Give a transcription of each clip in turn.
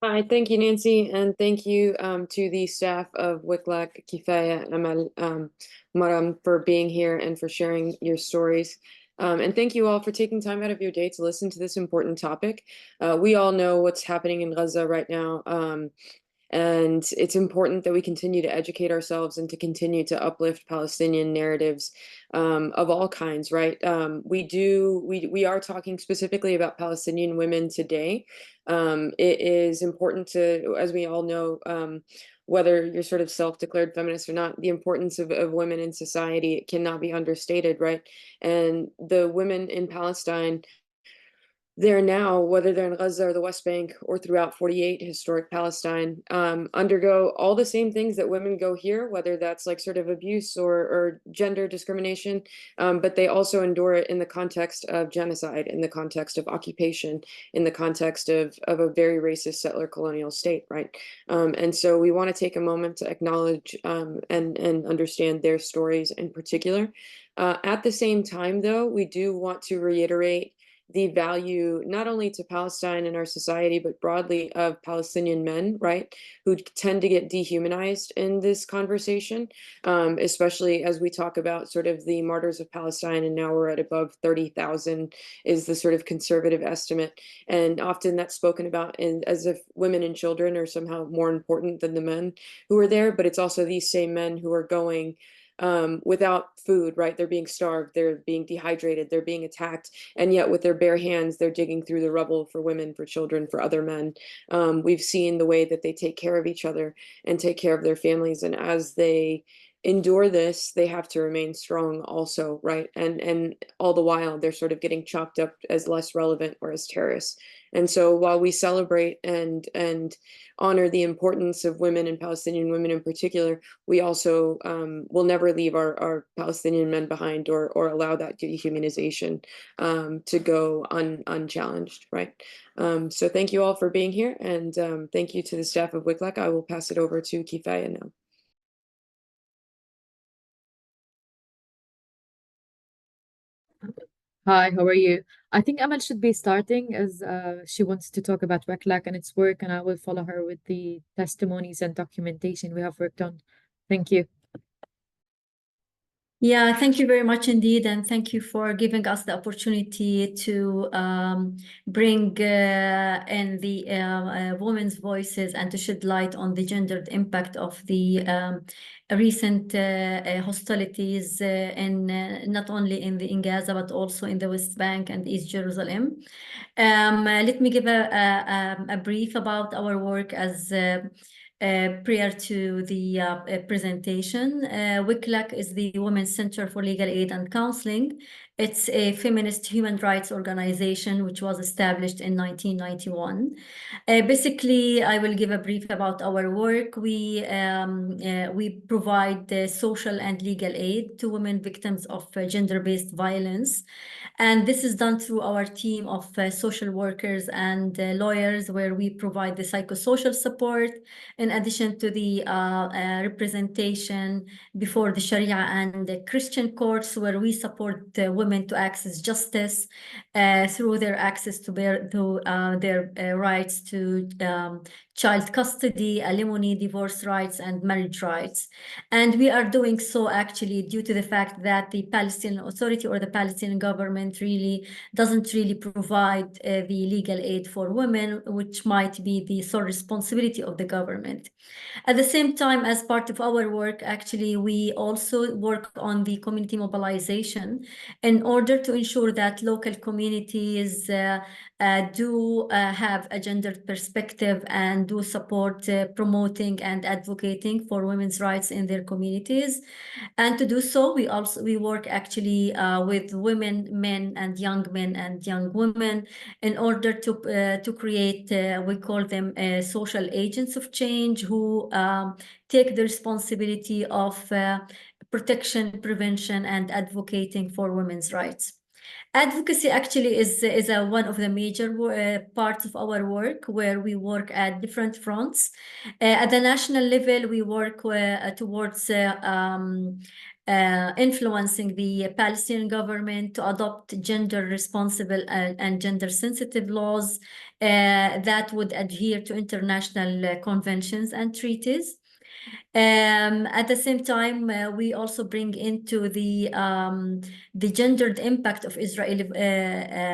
Hi, thank you, Nancy, and thank you to the staff of WCLAC, Kifaya, Amal, Maram, for being here and for sharing your stories. And thank you all for taking time out of your day to listen to this important topic. We all know what's happening in Gaza right now, and it's important that we continue to educate ourselves and to continue to uplift Palestinian narratives of all kinds, right? We are talking specifically about Palestinian women today. It is important to, as we all know, whether you're sort of self-declared feminist or not, the importance of women in society cannot be understated, right? And the women in Palestine there now, whether they're in Gaza or the West Bank or throughout 48 historic Palestine, undergo all the same things that women go here, whether that's like sort of abuse or gender discrimination, but they also endure it in the context of genocide, in the context of occupation, in the context of a very racist settler colonial state, right? And so we want to take a moment to acknowledge and understand their stories in particular. At the same time, though, we do want to reiterate the value not only to Palestine and our society, but broadly of Palestinian men, right, who tend to get dehumanized in this conversation, especially as we talk about sort of the martyrs of Palestine, and now we're at above 30,000 is the sort of conservative estimate. And often that's spoken about as if women and children are somehow more important than the men who are there, but it's also these same men who are going without food, right? They're being starved, they're being dehydrated, they're being attacked, and yet with their bare hands, they're digging through the rubble for women, for children, for other men. We've seen the way that they take care of each other and take care of their families, and as they endure this, they have to remain strong also, right? And all the while, they're sort of getting chalked up as less relevant or as terrorists. And so while we celebrate and honor the importance of women and Palestinian women in particular, we also will never leave our Palestinian men behind or allow that dehumanization to go unchallenged, right? So thank you all for being here, and thank you to the staff of WCLAC. I will pass it over to Kifaya now. Hi, how are you? I think Amal should be starting as she wants to talk about WCLAC and its work, and I will follow her with the testimonies and documentation we have worked on. Thank you. Yeah, thank you very much indeed, and thank you for giving us the opportunity to bring in the women's voices and to shed light on the gendered impact of the recent hostilities in not only in Gaza but also in the West Bank and East Jerusalem. Let me give a brief about our work as prior to the presentation. WCLAC is the Women's Center for Legal Aid and Counseling. It's a feminist human rights organization which was established in 1991. Basically, I will give a brief about our work. We provide social and legal aid to women victims of gender-based violence. And this is done through our team of social workers and lawyers, where we provide the psychosocial support in addition to the representation before the Sharia and the Christian courts, where we support women to access justice through their access to their rights to child custody, alimony, divorce rights, and marriage rights. And we are doing so actually due to the fact that the Palestinian Authority or the Palestinian government doesn't really provide the legal aid for women, which might be the sole responsibility of the government. At the same time, as part of our work, actually, we also work on the community mobilization in order to ensure that local communities do have a gendered perspective and do support promoting and advocating for women's rights in their communities. And to do so, we work actually with women, men, and young men and young women in order to create, we call them social agents of change, who take the responsibility of protection, prevention, and advocating for women's rights. Advocacy actually is one of the major parts of our work, where we work at different fronts. At the national level, we work towards influencing the Palestinian government to adopt gender responsible and gender sensitive laws that would adhere to international conventions and treaties. At the same time, we also bring into the gendered impact of Israeli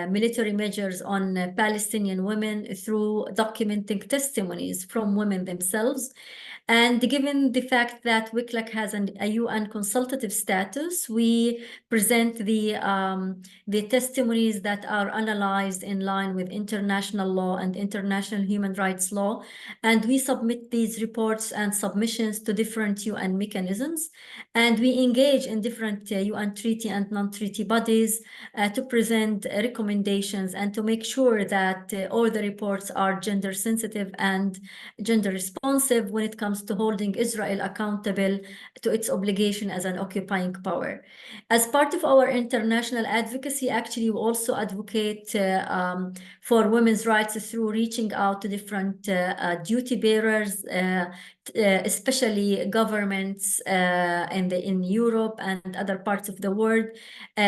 military measures on Palestinian women through documenting testimonies from women themselves. And given the fact that WCLAC has a UN consultative status, we present the testimonies that are analyzed in line with international law and international human rights law. And we submit these reports and submissions to different UN mechanisms. And we engage in different UN treaty and non-treaty bodies to present recommendations and to make sure that all the reports are gender sensitive and gender responsive when it comes to holding Israel accountable to its obligation as an occupying power. As part of our international advocacy, actually, we also advocate for women's rights through reaching out to different duty bearers, especially governments in Europe and other parts of the world,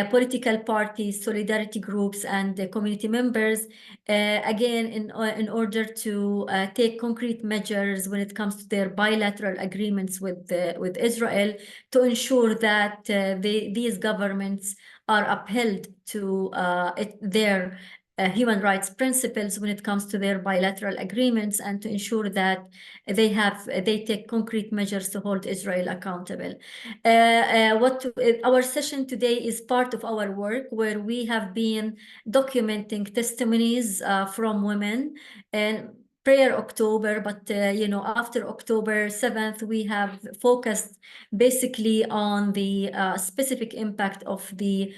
political parties, solidarity groups, and community members, again, in order to take concrete measures when it comes to their bilateral agreements with Israel to ensure that these governments are upheld to their human rights principles when it comes to their bilateral agreements, and to ensure that they take concrete measures to hold Israel accountable. Our session today is part of our work, where we have been documenting testimonies from women and prior October, but after October 7th, we have focused basically on the specific impact of the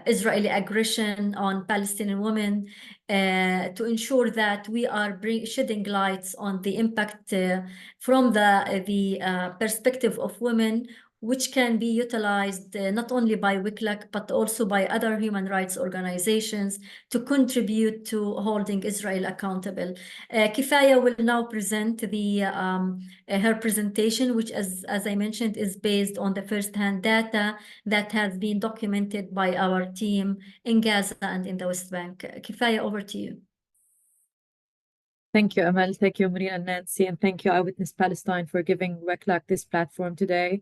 Israeli aggression on Palestinian women, to ensure that we are shedding lights on the impact from the perspective of women, which can be utilized not only by WCLAC, but also by other human rights organizations to contribute to holding Israel accountable. Kifaya will now present her presentation, which, as I mentioned, is based on the first-hand data that has been documented by our team in Gaza and in the West Bank. Kifaya, over to you. Thank you, Amal. Thank you, Maria and Nancy. And thank you, Eyewitness Palestine, for giving WCLAC this platform today.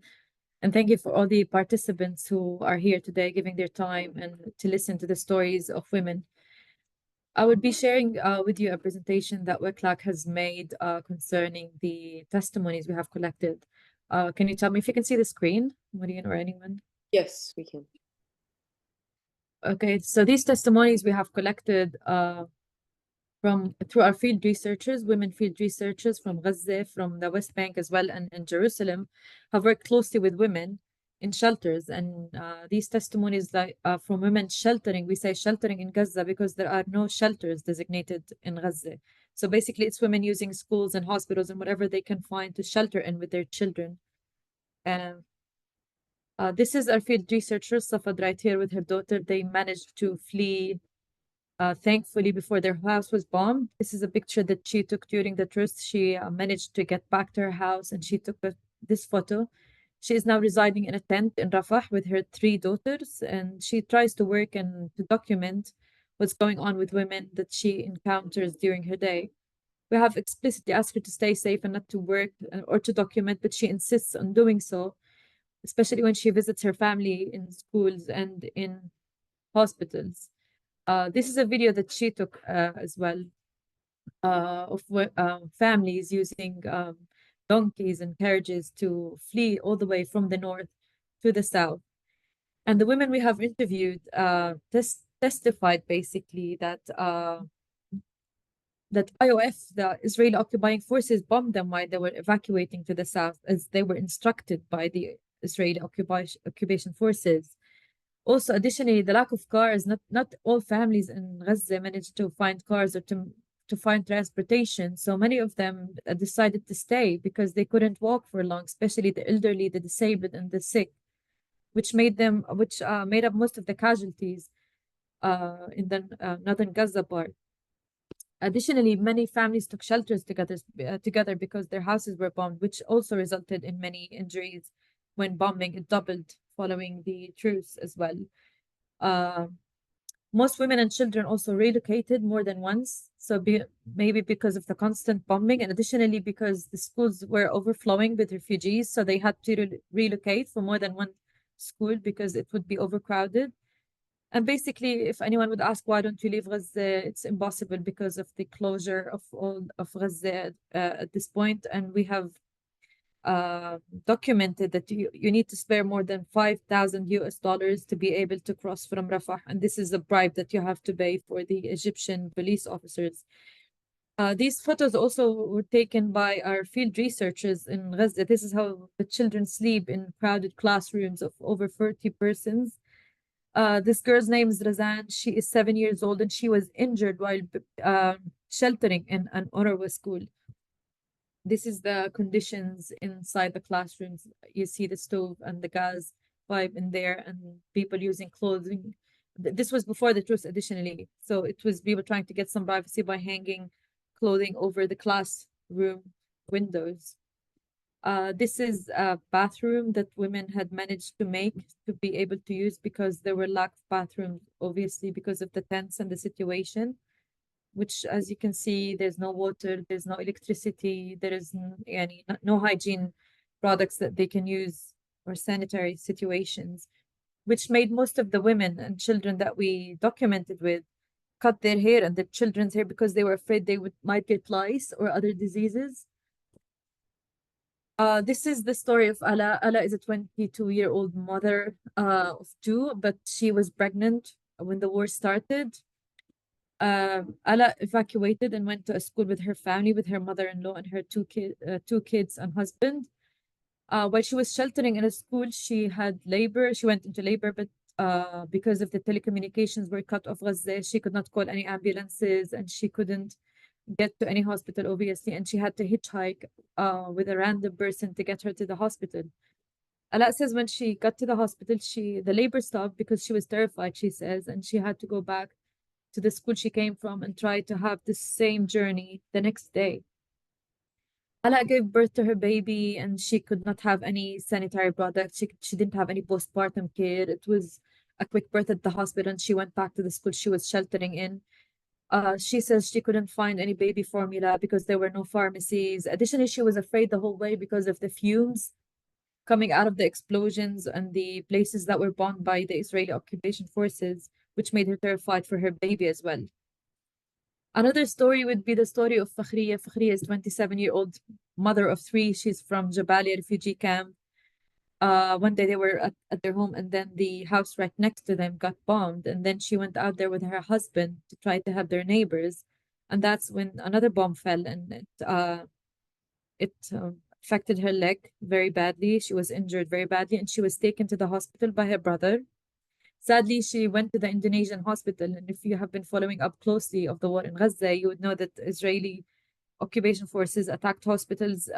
And thank you for all the participants who are here today, giving their time and to listen to the stories of women. I would be sharing with you a presentation that WCLAC has made concerning the testimonies we have collected. Can you tell me if you can see the screen, Marian or anyone? Yes, we can. Okay, so these testimonies we have collected through our field researchers, women field researchers from Gaza, from the West Bank as well, and in Jerusalem, have worked closely with women in shelters. And these testimonies from women sheltering, we say sheltering in Gaza because there are no shelters designated in Gaza. So basically it's women using schools and hospitals and whatever they can find to shelter in with their children. This is our field researcher, Safad, right here with her daughter. They managed to flee thankfully before their house was bombed. This is a picture that she took during the truce. She managed to get back to her house, and she took this photo. She is now residing in a tent in Rafah with her 3 daughters, and she tries to work and to document what's going on with women that she encounters during her day. We have explicitly asked her to stay safe and not to work or to document, but she insists on doing so, especially when she visits her family in schools and in hospitals. This is a video that she took as well of families using donkeys and carriages to flee all the way from the north to the south. And the women we have interviewed testified basically that IOF, the Israeli occupying forces, bombed them while they were evacuating to the south, as they were instructed by the Israeli occupation forces. Also, additionally, the lack of cars, not all families in Gaza managed to find cars or to find transportation. So many of them decided to stay because they couldn't walk for long, especially the elderly, the disabled, and the sick, which made up most of the casualties in the northern Gaza part. Additionally, many families took shelters together because their houses were bombed, which also resulted in many injuries when bombing. It doubled following the truce as well. Most women and children also relocated more than once. So maybe because of the constant bombing, and additionally because the schools were overflowing with refugees, so they had to relocate for more than one school because it would be overcrowded. And basically, if anyone would ask why don't you leave Gaza, it's impossible because of the closure of all of Gaza at this point, and we have documented that you need to spare more than $5,000 to be able to cross from Rafah, and this is a bribe that you have to pay for the Egyptian police officers. These photos also were taken by our field researchers in Gaza. This is how the children sleep in crowded classrooms of over 30 persons. This girl's name is Razan. She is 7 years old and she was injured while sheltering in an Orawa school. This is the conditions inside the classrooms. You see the stove and the gas pipe in there and people using clothing. This was before the truce, additionally. So it was people trying to get some privacy by hanging clothing over the classroom windows. This is a bathroom that women had managed to make to be able to use because there were lack of bathrooms, obviously, because of the tents and the situation, which, as you can see, there's no water, there's no electricity, there is no hygiene products that they can use or sanitary situations, which made most of the women and children that we documented with cut their hair and their children's hair because they were afraid they might get lice or other diseases. This is the story of Ala. Ala is a 22-year-old mother of two, but she was pregnant when the war started. Ala evacuated and went to a school with her family, with her mother-in-law and her two kids and husband. While she was sheltering in a school, she had labor. She went into labor, but because of the telecommunications were cut off Gaza, she could not call any ambulances and she couldn't get to any hospital, obviously, and she had to hitchhike with a random person to get her to the hospital. Ala says when she got to the hospital, the labor stopped because she was terrified, she says, and she had to go back to the school she came from and try to have the same journey the next day. Ala gave birth to her baby and she could not have any sanitary products. She didn't have any postpartum care. It was a quick birth at the hospital and she went back to the school she was sheltering in. She says she couldn't find any baby formula because there were no pharmacies. Additionally, she was afraid the whole way because of the fumes coming out of the explosions and the places that were bombed by the Israeli occupation forces, which made her terrified for her baby as well. Another story would be the story of Fakhriya. Fakhriya is a 27-year-old mother of three. She's from Jabalia refugee camp. One day they were at their home and then the house right next to them got bombed. And then she went out there with her husband to try to help their neighbors. And that's when another bomb fell and it affected her leg very badly. She was injured very badly and she was taken to the hospital by her brother. Sadly, she went to the Indonesian hospital. And if you have been following up closely of the war in Gaza, you would know that Israeli occupation forces attacked hospitals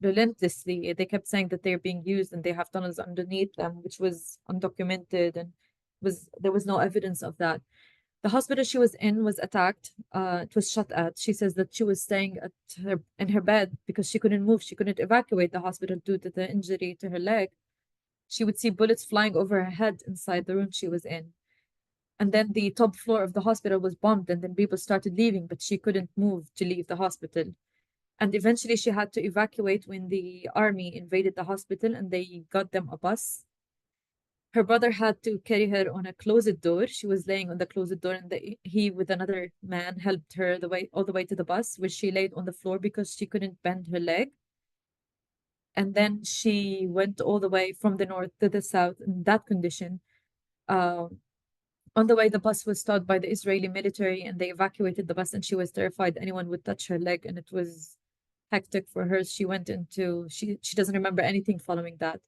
relentlessly. They kept saying that they're being used and they have tunnels underneath them, which was undocumented and there was no evidence of that. The hospital she was in was attacked. It was shot at. She says that she was staying in her bed because she couldn't move. She couldn't evacuate the hospital due to the injury to her leg. She would see bullets flying over her head inside the room she was in. And then the top floor of the hospital was bombed and then people started leaving, but she couldn't move to leave the hospital. And eventually she had to evacuate when the army invaded the hospital and they got them a bus. Her brother had to carry her on a closed door. She was laying on the closed door and he with another man helped her all the way to the bus, where she laid on the floor because she couldn't bend her leg. And then she went all the way from the north to the south in that condition. On the way, the bus was stopped by the Israeli military and they evacuated the bus and she was terrified anyone would touch her leg and it was hectic for her. She doesn't remember anything following that.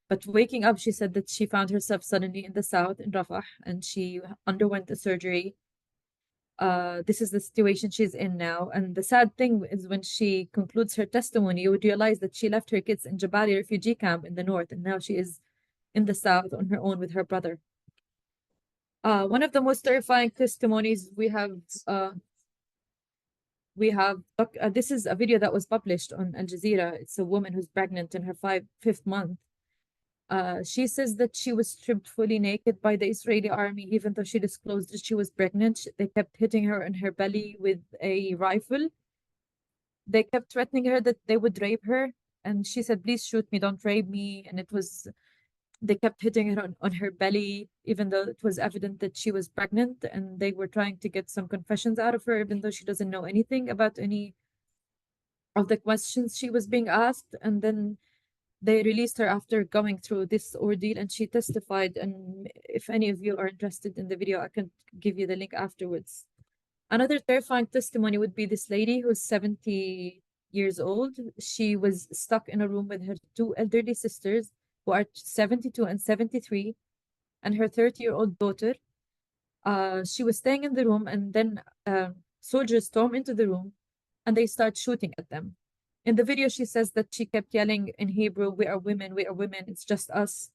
But waking up, she said that she found herself suddenly in the south in Rafah and she underwent a surgery. This is the situation she's in now. And the sad thing is when she concludes her testimony, you would realize that she left her kids in Jabalia refugee camp in the north and now she is in the south on her own with her brother. One of the most terrifying testimonies we have We have this is a video that was published on Al Jazeera. It's a woman who's pregnant in her fifth month. She says that she was stripped fully naked by the Israeli army, even though she disclosed that she was pregnant. They kept hitting her in her belly with a rifle. They kept threatening her that they would rape her. And she said, please shoot me, don't rape me. And they kept hitting her on her belly, even though it was evident that she was pregnant. And they were trying to get some confessions out of her, even though she doesn't know anything about any of the questions she was being asked. And then they released her after going through this ordeal, and she testified. And if any of you are interested in the video, I can give you the link afterwards. Another terrifying testimony would be this lady who's 70 years old. She was stuck in a room with her two elderly sisters who are 72 and 73, and her 30-year-old daughter. She was staying in the room, and then soldiers storm into the room and they start shooting at them. In the video, she says that she kept yelling in Hebrew, we are women, it's just us.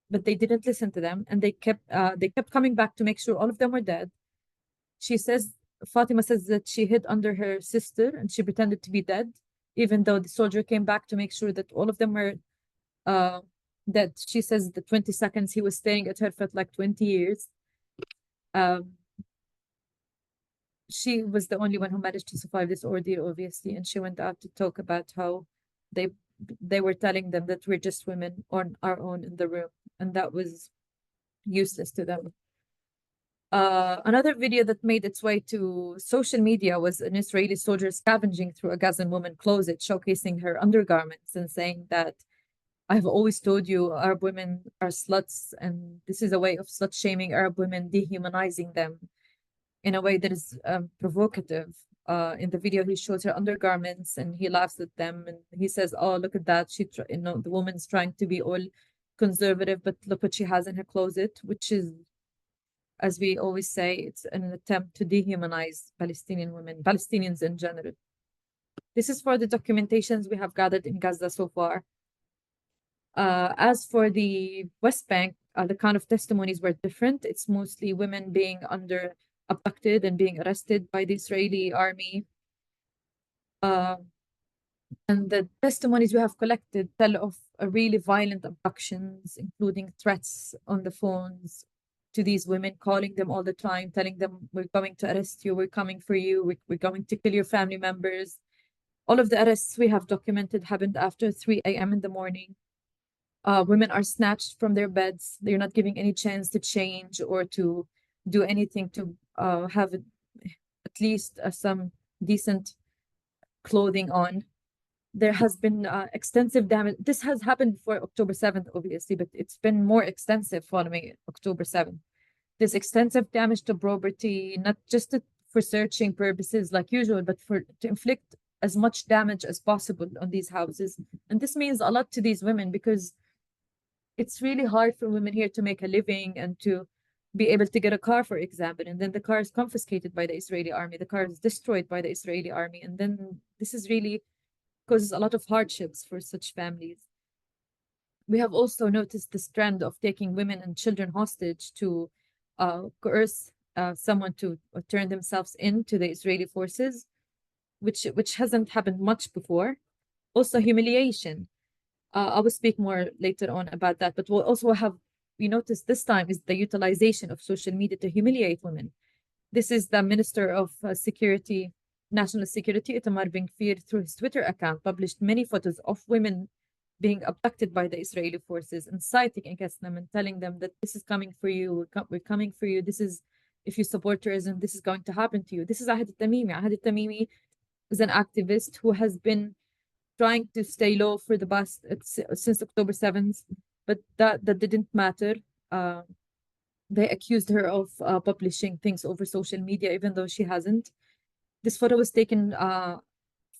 But they didn't listen to them, and they kept coming back to make sure all of them were dead. She says, Fatima says that she hid under her sister and she pretended to be dead, even though the soldier came back to make sure that all of them were dead. She says the 20 seconds he was staring at her felt like 20 years. She was the only one who managed to survive this ordeal, obviously, and she went out to talk about how they were telling them that we're just women on our own in the room, and that was useless to them. Another video that made its way to social media was an Israeli soldier scavenging through a Gazan woman's closet, showcasing her undergarments and saying that I've always told you Arab women are sluts, and this is a way of slut shaming Arab women, dehumanizing them in a way that is provocative. In the video, he shows her undergarments and he laughs at them, and he says, "Oh, look at that! The woman's trying to be all conservative, but look what she has in her closet," which is, as we always say, it's an attempt to dehumanize Palestinian women, Palestinians in general. This is for the documentations we have gathered in Gaza so far. As for the West Bank, the kind of testimonies were different. It's mostly women being abducted and being arrested by the Israeli army. And the testimonies we have collected tell of really violent abductions, including threats on the phones to these women, calling them all the time, telling them, we're going to arrest you, we're coming for you, we're going to kill your family members. All of the arrests we have documented happened after 3 a.m. in the morning. Women are snatched from their beds. They're not giving any chance to change or to do anything to have at least some decent clothing on. There has been extensive damage. This has happened before October 7th, obviously, but it's been more extensive following October 7th. There's extensive damage to property, not just for searching purposes like usual, but to inflict as much damage as possible on these houses. And this means a lot to these women, because it's really hard for women here to make a living and to be able to get a car, for example, and then the car is confiscated by the Israeli army. The car is destroyed by the Israeli army. And then this is really causes a lot of hardships for such families. We have also noticed this trend of taking women and children hostage to coerce someone to turn themselves into the Israeli forces, which hasn't happened much before. Also, humiliation. I will speak more later on about that, but we noticed this time is the utilization of social media to humiliate women. This is the Minister of National Security, Itamar Ben-Gvir, through his Twitter account, published many photos of women being abducted by the Israeli forces, inciting against them and telling them that this is coming for you, we're coming for you, this is, if you support terrorism, this is going to happen to you. This is Ahad al-Tamimi. Ahad al-Tamimi is an activist who has been trying to stay low for the past, since October 7th, but that didn't matter. They accused her of publishing things over social media, even though she hasn't. This photo was taken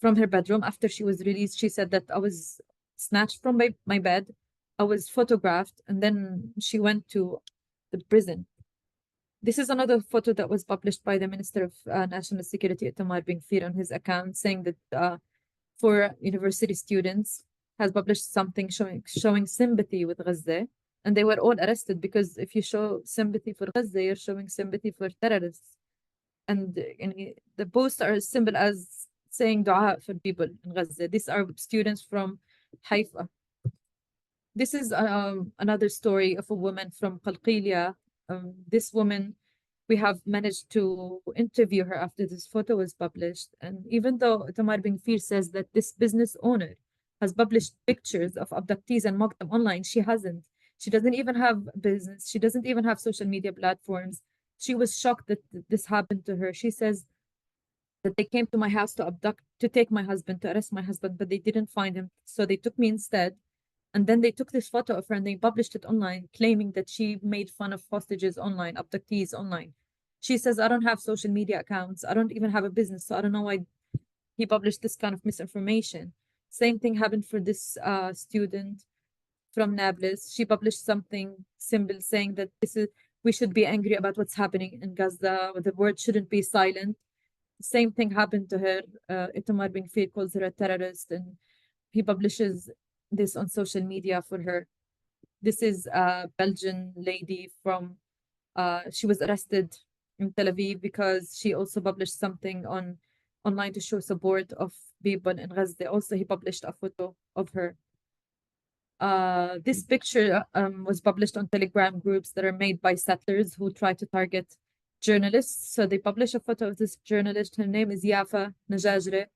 from her bedroom after she was released. She said that I was snatched from my bed, I was photographed, and then she went to the prison. This is another photo that was published by the Minister of National Security, Itamar Ben-Gvir, on his account, saying that for university students, has published something showing sympathy with Gaza, and they were all arrested, because if you show sympathy for Gaza, you're showing sympathy for terrorists. and the posts are as simple as saying dua for people in Gaza. These are students from Haifa. This is another story of a woman from Qalqilia. This woman, we have managed to interview her after this photo was published. And even though Tamar bin Fir says that this business owner has published pictures of abductees and mocked them online, she hasn't. She doesn't even have a business. She doesn't even have social media platforms. She was shocked that this happened to her. She says that they came to my house to take my husband, to arrest my husband, but they didn't find him. So they took me instead. And then they took this photo of her and they published it online, claiming that she made fun of hostages online, abductees online. She says, I don't have social media accounts. I don't even have a business. So I don't know why he published this kind of misinformation. Same thing happened for this student from Nablus. She published something simple saying that we should be angry about what's happening in Gaza. The word shouldn't be silent. Same thing happened to her. Itamar bin Fir calls her a terrorist, and he publishes this on social media for her. This is a Belgian lady from, she was arrested in Tel Aviv because she also published something online to show support of people in Gaza. Also, he published a photo of her. This picture was published on Telegram groups that are made by settlers who try to target journalists. So they published a photo of this journalist. Her name is Yafa Najajre.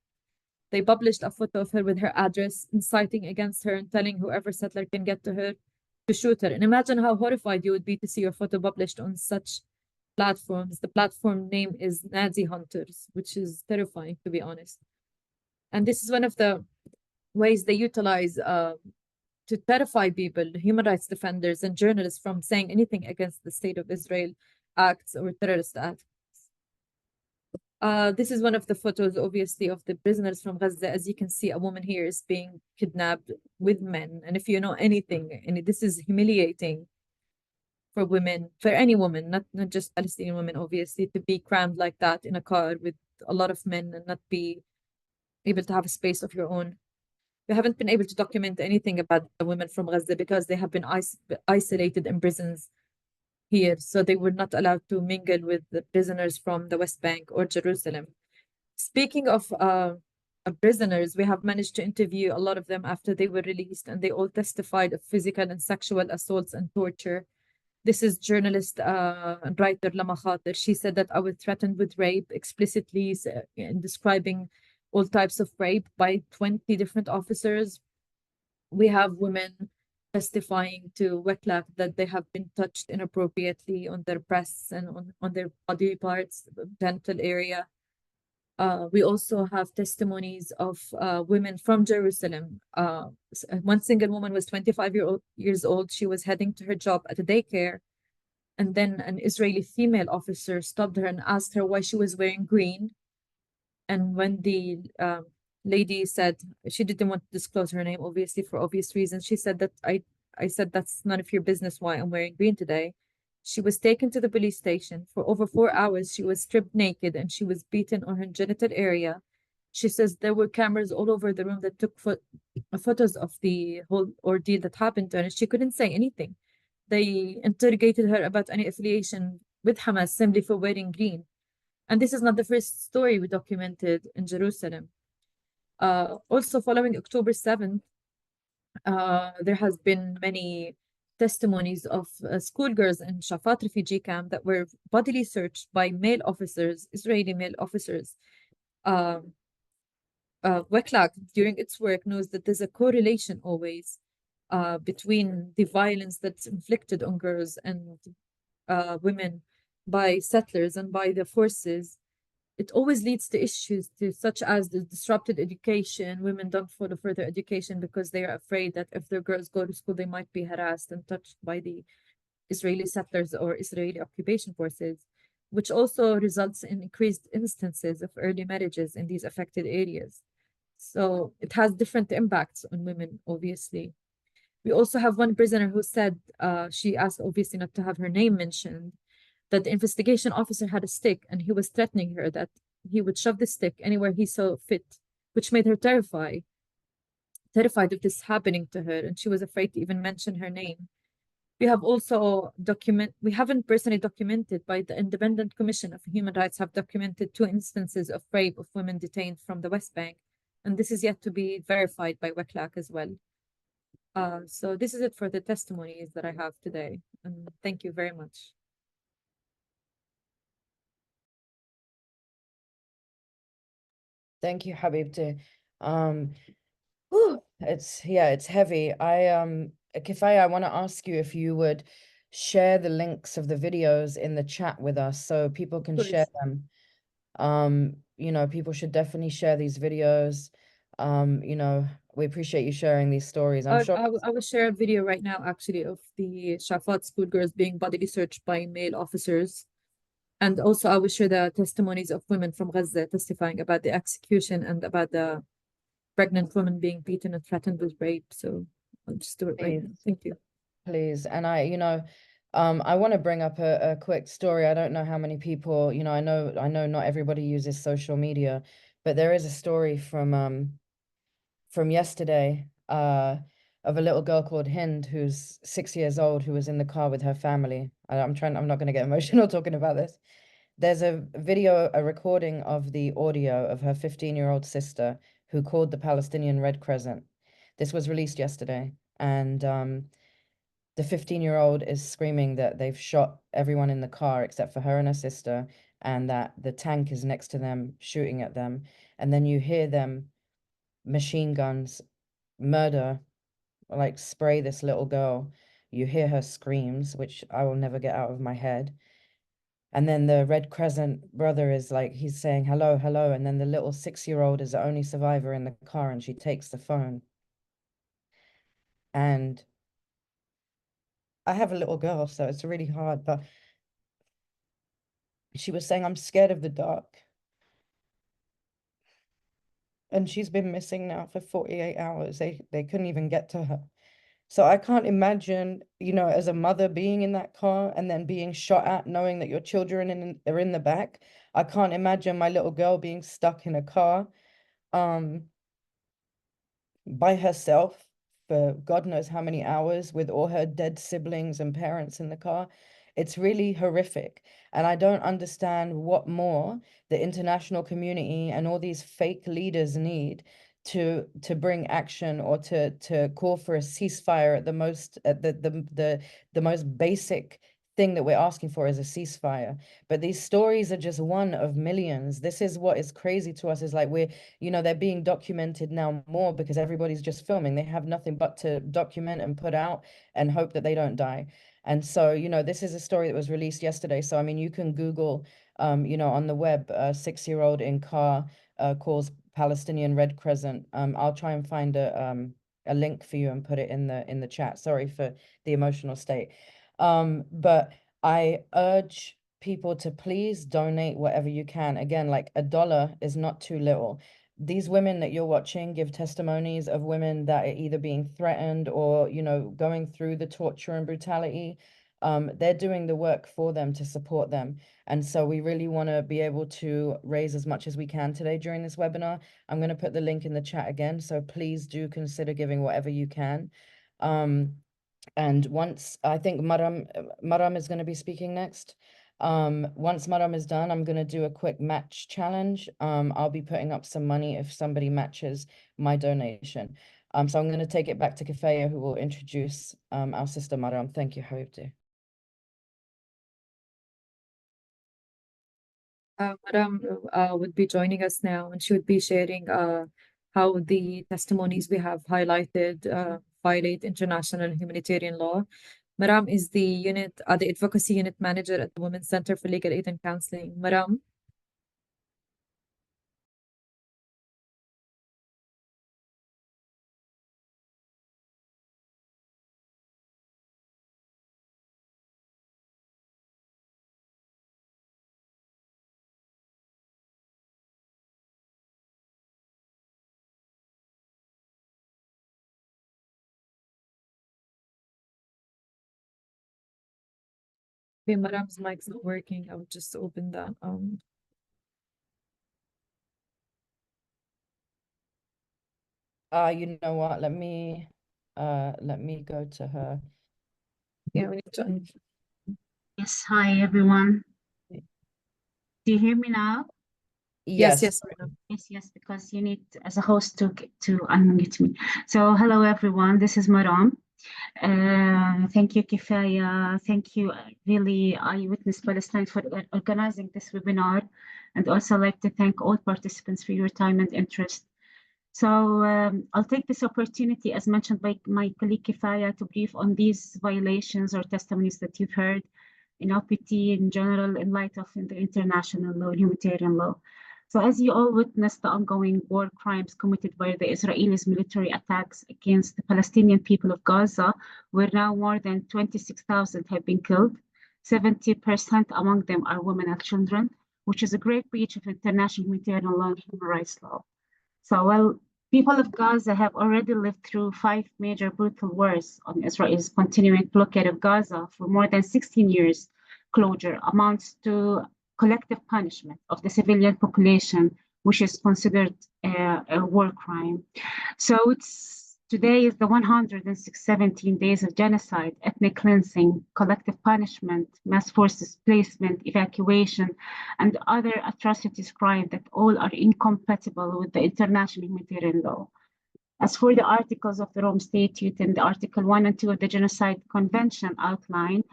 They published a photo of her with her address, inciting against her and telling whoever settler can get to her to shoot her. And imagine how horrified you would be to see your photo published on such platforms. The platform name is Nazi Hunters, which is terrifying, to be honest. And this is one of the ways they utilize to terrify people, human rights defenders and journalists, from saying anything against the state of Israel acts or terrorist acts. This is one of the photos, obviously, of the prisoners from Gaza. As you can see, a woman here is being kidnapped with men. And if you know anything, and this is humiliating for women, for any woman, not just Palestinian women, obviously, to be crammed like that in a car with a lot of men and not be able to have a space of your own. We haven't been able to document anything about the women from Gaza because they have been isolated in prisons here, so they were not allowed to mingle with the prisoners from the West Bank or Jerusalem. Speaking of prisoners, we have managed to interview a lot of them after they were released, and they all testified of physical and sexual assaults and torture. This is journalist and writer Lama Khater. She said that I was threatened with rape explicitly in describing all types of rape by 20 different officers. We have women testifying to WCLAC that they have been touched inappropriately on their breasts and on their body parts, genital area. We also have testimonies of women from Jerusalem. One single woman was 25 years old. She was heading to her job at a daycare. And then an Israeli female officer stopped her and asked her why she was wearing green. And when the lady said, she didn't want to disclose her name, obviously, for obvious reasons, she said that I said, that's none of your business why I'm wearing green today. She was taken to the police station. For over 4 hours, she was stripped naked and she was beaten on her genital area. She says there were cameras all over the room that took photos of the whole ordeal that happened to her, and she couldn't say anything. They interrogated her about any affiliation with Hamas simply for wearing green. And this is not the first story we documented in Jerusalem. Also, following October 7th, there has been many testimonies of schoolgirls in Shafat refugee camp that were bodily searched by male officers, Israeli male officers. WCLAC, during its work, knows that there's a correlation always between the violence that's inflicted on girls and women by settlers and by the forces. It always leads to issues such as the disrupted education. Women don't follow further education because they are afraid that if their girls go to school, they might be harassed and touched by the Israeli settlers or Israeli occupation forces, which also results in increased instances of early marriages in these affected areas. So it has different impacts on women, obviously. We also have one prisoner who said, she asked obviously not to have her name mentioned, that the investigation officer had a stick and he was threatening her that he would shove the stick anywhere he saw fit, which made her terrified of this happening to her, and she was afraid to even mention her name. We haven't personally documented, by the Independent Commission of Human Rights have documented 2 instances of rape of women detained from the West Bank. And this is yet to be verified by WCLAC as well. So this is it for the testimonies that I have today. And thank you very much. Thank you, Habibti. It's heavy. Kifaya, I want to ask you if you would share the links of the videos in the chat with us so people can share them. People should definitely share these videos. We appreciate you sharing these stories. I'm sure I will share a video right now, actually, of the Shafat schoolgirls being bodily searched by male officers. And also, I will share the testimonies of women from Gaza testifying about the execution and about the pregnant woman being beaten and threatened with rape. So I'll just do it right now. Thank you. Please. And I want to bring up a quick story. I don't know how many people, I know not everybody uses social media, but there is a story from yesterday of a little girl called Hind who's 6 years old, who was in the car with her family. I'm not going to get emotional talking about this. There's a video, a recording of the audio of her 15-year-old sister who called the Palestinian Red Crescent. This was released yesterday, and the 15-year-old is screaming that they've shot everyone in the car except for her and her sister, and that the tank is next to them shooting at them. And then you hear them machine guns murder, like spray this little girl. You hear her screams, which I will never get out of my head. And then the Red Crescent brother is like, he's saying, hello, hello. And then the little 6-year-old is the only survivor in the car, and she takes the phone. And I have a little girl, so it's really hard, but she was saying, I'm scared of the dark. And she's been missing now for 48 hours. They couldn't even get to her. So I can't imagine, as a mother being in that car and then being shot at, knowing that your children are in the back. I can't imagine my little girl being stuck in a car by herself for God knows how many hours with all her dead siblings and parents in the car. It's really horrific. And I don't understand what more the international community and all these fake leaders need to bring action, or to call for a ceasefire at the most basic thing that we're asking for is a ceasefire. But these stories are just one of millions. This is what is crazy to us, is like they're being documented now more because everybody's just filming. They have nothing but to document and put out and hope that they don't die. And so, this is a story that was released yesterday. So, I mean, you can Google, on the web, 6-year-old in car calls Palestinian Red Crescent. I'll try and find a link for you and put it in the chat. Sorry for the emotional state. But I urge people to please donate whatever you can. Again, like $1 is not too little. These women that you're watching give testimonies of women that are either being threatened or, going through the torture and brutality. They're doing the work for them to support them. And so we really want to be able to raise as much as we can today during this webinar. I'm going to put the link in the chat again. So please do consider giving whatever you can. And once, I think Maram is going to be speaking next. Once Maram is done, I'm going to do a quick match challenge. I'll be putting up some money if somebody matches my donation. So I'm going to take it back to Kifaya, who will introduce our sister Maram. Thank you, Habibti. Madam would be joining us now, and she would be sharing how the testimonies we have highlighted violate international humanitarian law. Madam is the advocacy unit manager at the Women's Center for Legal Aid and Counseling. Madam. Okay, Madam's mic's not working. I will just open that. You know what? Let me go to her. Yeah, we need to. Yes, hi everyone. Do you hear me now? Yes, Yes. Yes, yes, because you need as a host to unmute me. So hello everyone, this is Maram. Thank you, Kifaya. Thank you, really, Eyewitness Palestine for organizing this webinar, and also like to thank all participants for your time and interest. So I'll take this opportunity, as mentioned by my colleague Kifaya, to brief on these violations or testimonies that you've heard in OPT in general in light of the international law, humanitarian law. So as you all witnessed the ongoing war crimes committed by the Israelis' military attacks against the Palestinian people of Gaza, where now more than 26,000 have been killed. 70% among them are women and children, which is a great breach of international humanitarian law and human rights law. So while people of Gaza have already lived through 5 major brutal wars on Israel's continuing blockade of Gaza for more than 16 years, closure amounts to collective punishment of the civilian population, which is considered a war crime. So today is the 117 days of genocide, ethnic cleansing, collective punishment, mass forced displacement, evacuation, and other atrocities crimes that all are incompatible with the international humanitarian law. As for the articles of the Rome Statute and the Article 1 and 2 of the Genocide Convention outline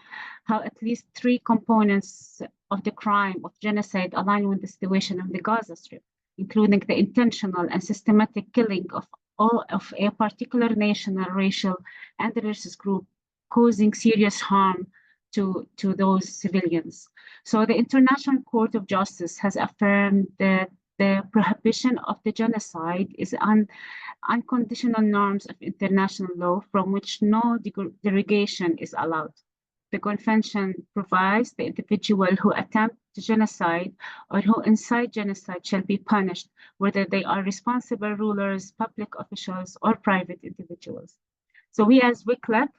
how at least 3 components of the crime of genocide align with the situation of the Gaza Strip, including the intentional and systematic killing of all of a particular national, racial, and religious group, causing serious harm to those civilians. So the International Court of Justice has affirmed that the prohibition of the genocide is unconditional norms of international law from which no derogation is allowed. The convention provides the individual who attempt to genocide or who incite genocide shall be punished, whether they are responsible rulers, public officials, or private individuals. So we as WCLAC,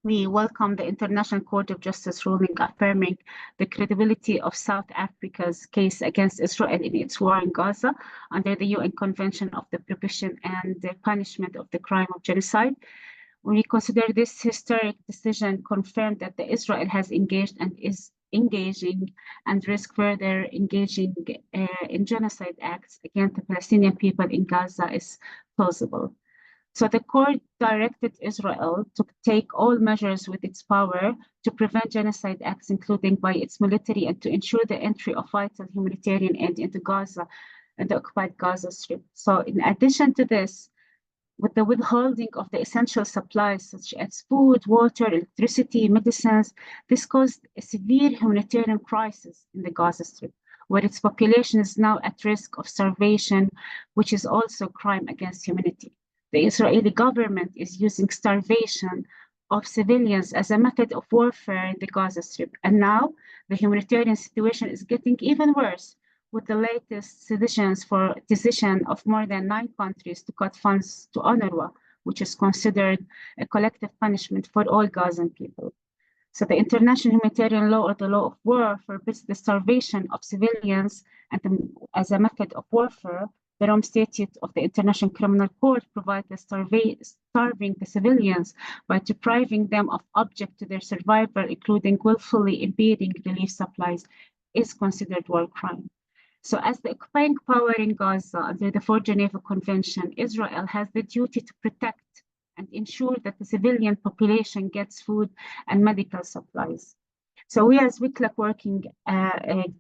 we welcome the International Court of Justice ruling affirming the credibility of South Africa's case against Israel in its war in Gaza under the UN Convention of the Prohibition and the Punishment of the Crime of Genocide. We consider this historic decision confirmed that Israel has engaged and is engaging and risk further engaging in genocide acts against the Palestinian people in Gaza is plausible. So the court directed Israel to take all measures with its power to prevent genocide acts, including by its military, and to ensure the entry of vital humanitarian aid into Gaza and the occupied Gaza Strip. So in addition to this, with the withholding of the essential supplies such as food, water, electricity, medicines, this caused a severe humanitarian crisis in the Gaza Strip, where its population is now at risk of starvation, which is also a crime against humanity. The Israeli government is using starvation of civilians as a method of warfare in the Gaza Strip. And now the humanitarian situation is getting even worse with the latest decision of more than 9 countries to cut funds to UNRWA, which is considered a collective punishment for all Gazan people. So the international humanitarian law or the law of war forbids the starvation of civilians and as a method of warfare. The Rome Statute of the International Criminal Court provides the starving the civilians by depriving them of object to their survival, including willfully impeding relief supplies, is considered war crime. So as the occupying power in Gaza under the 4th Geneva Convention, Israel has the duty to protect and ensure that the civilian population gets food and medical supplies. So we as WCLAC working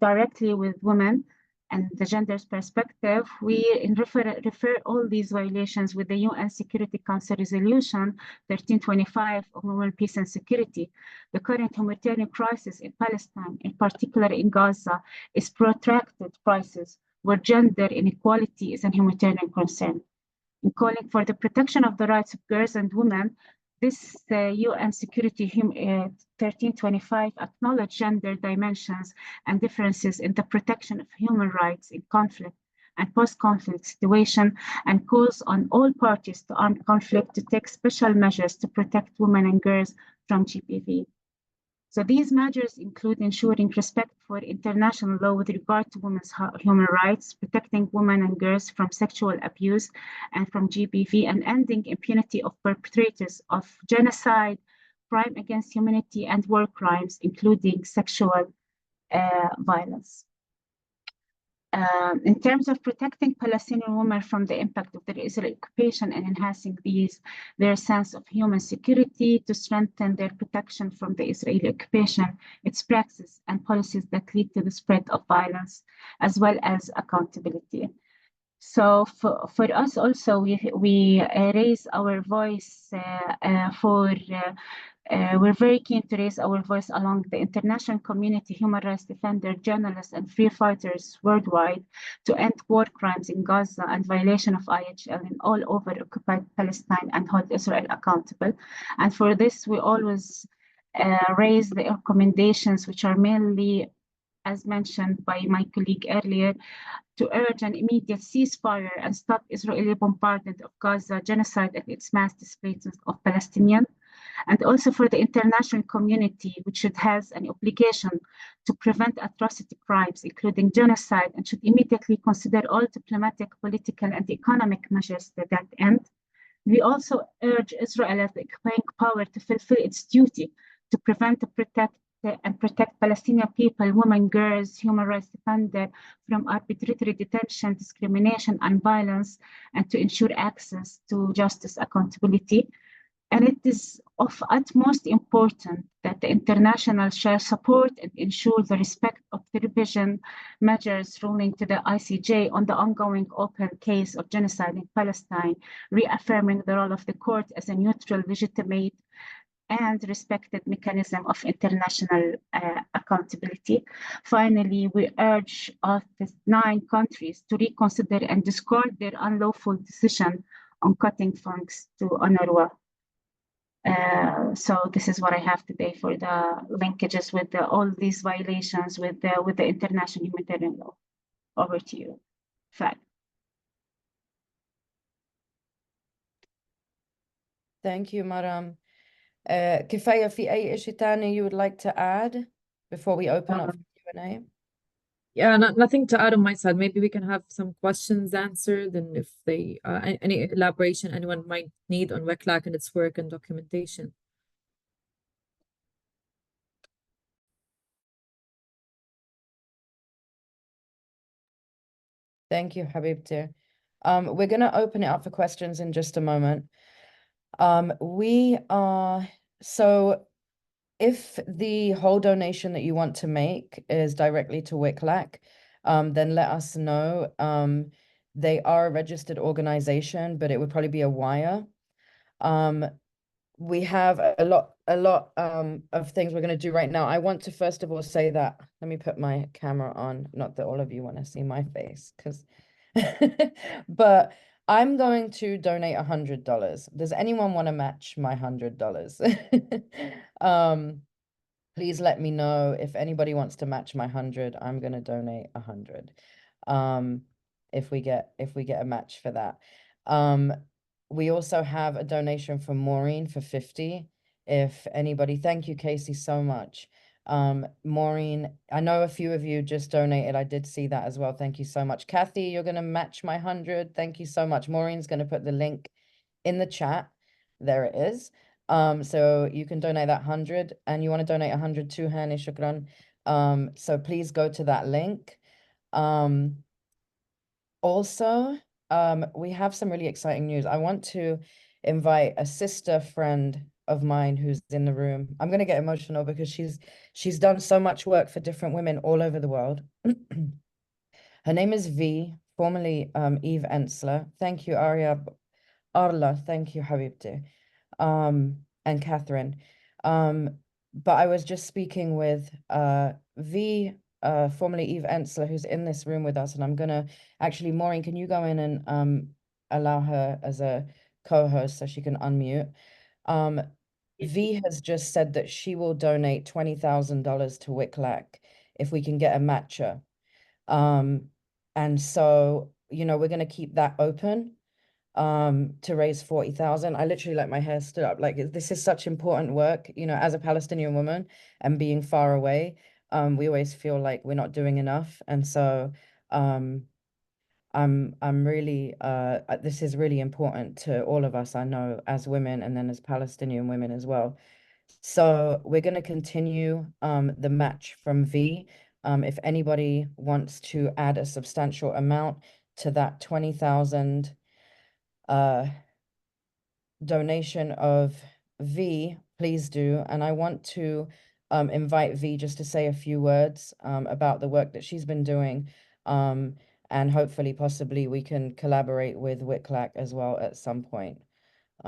directly with women and the gender's perspective, we refer all these violations with the UN Security Council Resolution 1325 of Women, Peace and Security. The current humanitarian crisis in Palestine, in particular in Gaza, is protracted crisis where gender inequality is a humanitarian concern. In calling for the protection of the rights of girls and women, this UN Security 1325 acknowledge gender dimensions and differences in the protection of human rights in conflict and post-conflict situation, and calls on all parties to armed conflict to take special measures to protect women and girls from GBV. So these measures include ensuring respect for international law with regard to women's human rights, protecting women and girls from sexual abuse and from GBV, and ending impunity of perpetrators of genocide, crime against humanity, and war crimes, including sexual violence. In terms of protecting Palestinian women from the impact of the Israeli occupation and enhancing their sense of human security to strengthen their protection from the Israeli occupation, its practices and policies that lead to the spread of violence, as well as accountability. So for us also, we raise our voice we're very keen to raise our voice along the international community, human rights defenders, journalists, and free fighters worldwide to end war crimes in Gaza and violation of IHL in all over occupied Palestine and hold Israel accountable. And for this, we always raise the recommendations, which are mainly, as mentioned by my colleague earlier, to urge an immediate ceasefire and stop Israeli bombardment of Gaza, genocide, and its mass displacement of Palestinians. And also for the international community, which has an obligation to prevent atrocity crimes, including genocide, and should immediately consider all diplomatic, political, and economic measures to that end. We also urge Israel as the occupying power to fulfill its duty to prevent, protect Palestinian people, women, girls, human rights defenders from arbitrary detention, discrimination, and violence, and to ensure access to justice, accountability. And it is of utmost importance that the international share support and ensure the respect of the revision measures ruling to the ICJ on the ongoing open case of genocide in Palestine, reaffirming the role of the court as a neutral, legitimate, and respected mechanism of international accountability. Finally, we urge all the 9 countries to reconsider and discard their unlawful decision on cutting funds to UNRWA. So this is what I have today for the linkages with all these violations with the international humanitarian law. Over to you, Fad. Thank you, Maram. كفاية في أي إشي تاني you would like to add before we open up for Q&A? Yeah, nothing to add on my side. Maybe we can have some questions answered, and if they any elaboration anyone might need on WCLAC and its work and documentation. Thank you, Habibti. We're going to open it up for questions in just a moment. So if the whole donation that you want to make is directly to WCLAC, then let us know. They are a registered organization, but it would probably be a wire. We have a lot of things we're going to do right now. I want to first of all say that, let me put my camera on, not that all of you want to see my face, because but I'm going to donate $100. Does anyone want to match my $100? Please let me know if anybody wants to match my 100. I'm going to donate 100. If we get a match for that. We also have a donation from Maureen for 50. If anybody, thank you, Casey, so much. Maureen, I know a few of you just donated. I did see that as well. Thank you so much. Kathy, you're going to match my 100. Thank you so much. Maureen's going to put the link in the chat. There it is. So you can donate that 100, and you want to donate 100 to Hani, shukran. So please go to that link. Also, we have some really exciting news. I want to invite a sister friend of mine who's in the room. I'm going to get emotional because she's done so much work for different women all over the world. Her name is V, formerly Eve Ensler. Thank you, Arla. Thank you, Habibti. And Catherine. But I was just speaking with V, formerly Eve Ensler, who's in this room with us, and I'm gonna actually, Maureen, can you go in and allow her as a co-host so she can unmute? V has just said that she will donate $20,000 to WCLAC if we can get a matcher. And so, you know, we're gonna keep that open to raise 40,000. I literally, like, my hair stood up. Like, this is such important work, you know, as a Palestinian woman and being far away. We always feel like we're not doing enough. And so I'm really this is really important to all of us, I know, as women and then as Palestinian women as well. So we're going to continue the match from V. If anybody wants to add a substantial amount to that 20,000 donation of V, please do. And I want to invite V just to say a few words about the work that she's been doing. And hopefully, possibly, we can collaborate with WCLAC as well at some point.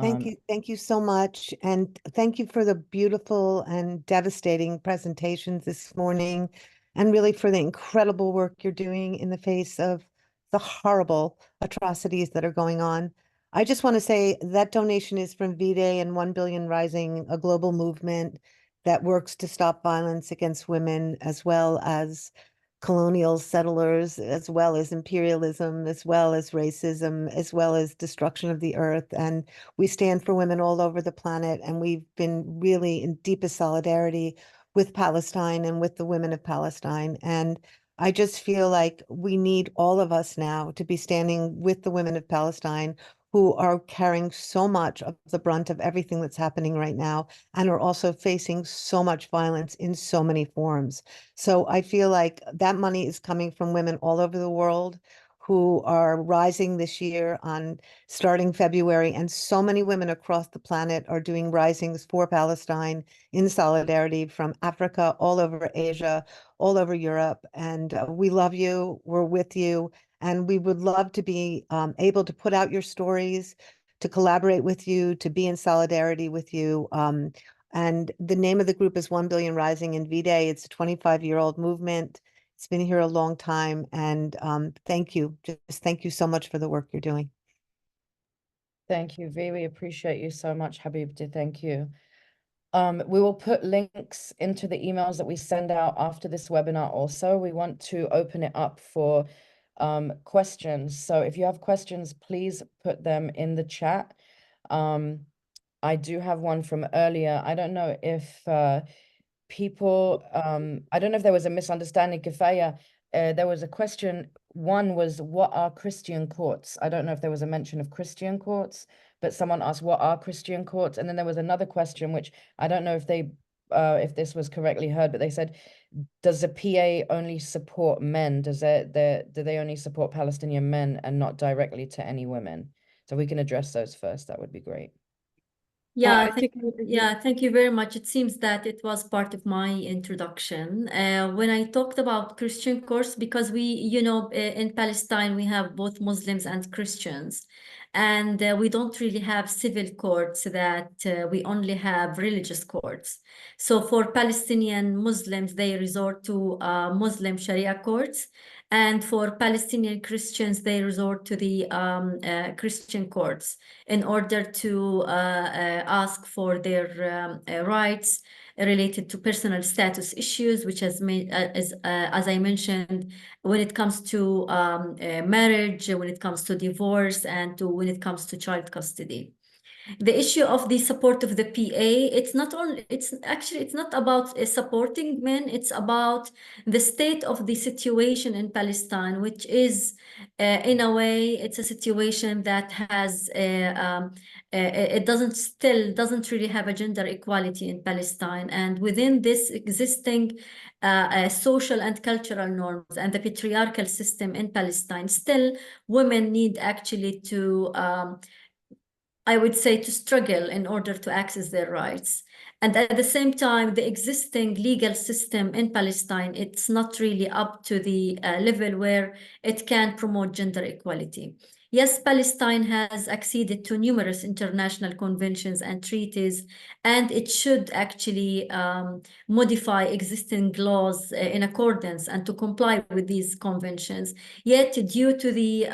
Thank you so much. And thank you for the beautiful and devastating presentations this morning, and really for the incredible work you're doing in the face of the horrible atrocities that are going on. I just want to say that donation is from V-Day and 1 Billion Rising, a global movement that works to stop violence against women, as well as colonial settlers, as well as imperialism, as well as racism, as well as destruction of the earth. And we stand for women all over the planet, and we've been really in deepest solidarity with Palestine and with the women of Palestine. And I just feel like we need all of us now to be standing with the women of Palestine, who are carrying so much of the brunt of everything that's happening right now, and are also facing so much violence in so many forms. So I feel like that money is coming from women all over the world who are rising this year on starting February. And so many women across the planet are doing risings for Palestine in solidarity, from Africa, all over Asia, all over Europe. And we love you. We're with you. And we would love to be able to put out your stories, to collaborate with you, to be in solidarity with you. And the name of the group is 1 Billion Rising in V-Day. It's a 25-year-old movement. It's been here a long time. And thank you. Just thank you so much for the work you're doing. Thank you, V. We appreciate you so much, Habibti. Thank you. We will put links into the emails that we send out after this webinar also. We want to open it up for questions. So if you have questions, please put them in the chat. I do have one from earlier. I don't know if people, I don't know if there was a misunderstanding, Kifaya. There was a question. One was, what are Christian courts? I don't know if there was a mention of Christian courts, but someone asked, what are Christian courts? And then there was another question, which I don't know if if this was correctly heard, but they said, does the PA only support men? Do they only support Palestinian men and not directly to any women? So we can address those first. That would be great. Yeah, thank you very much. It seems that it was part of my introduction. When I talked about Christian courts, because in Palestine, we have both Muslims and Christians, and we don't really have civil courts, that we only have religious courts. So for Palestinian Muslims, they resort to Muslim Sharia courts. And for Palestinian Christians, they resort to the Christian courts in order to ask for their rights related to personal status issues, which as I mentioned, when it comes to marriage, when it comes to divorce, and when it comes to child custody. The issue of the support of the PA, it's not about supporting men, it's about the state of the situation in Palestine, which is, in a way, it's a situation that has, it doesn't really have a gender equality in Palestine. And within this existing social and cultural norms and the patriarchal system in Palestine, still women need actually to I would say, to struggle in order to access their rights. And at the same time, the existing legal system in Palestine, it's not really up to the level where it can promote gender equality. Yes, Palestine has acceded to numerous international conventions and treaties, and it should actually modify existing laws in accordance and to comply with these conventions. Yet, due to the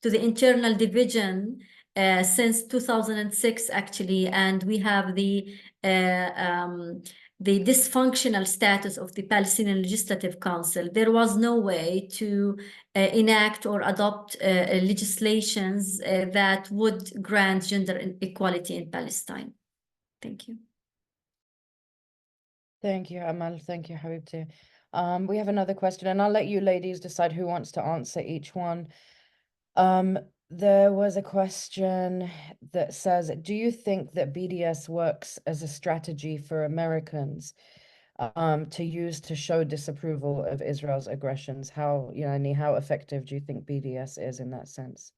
internal division, since 2006, actually, and we have the dysfunctional status of the Palestinian Legislative Council, there was no way to enact or adopt legislations that would grant gender equality in Palestine. Thank you. Thank you, Amal. Thank you, Habibti. We have another question, and I'll let you ladies decide who wants to answer each one. There was a question that says, do you think that BDS works as a strategy for Americans to use to show disapproval of Israel's aggressions? How, how effective do you think BDS is in that sense?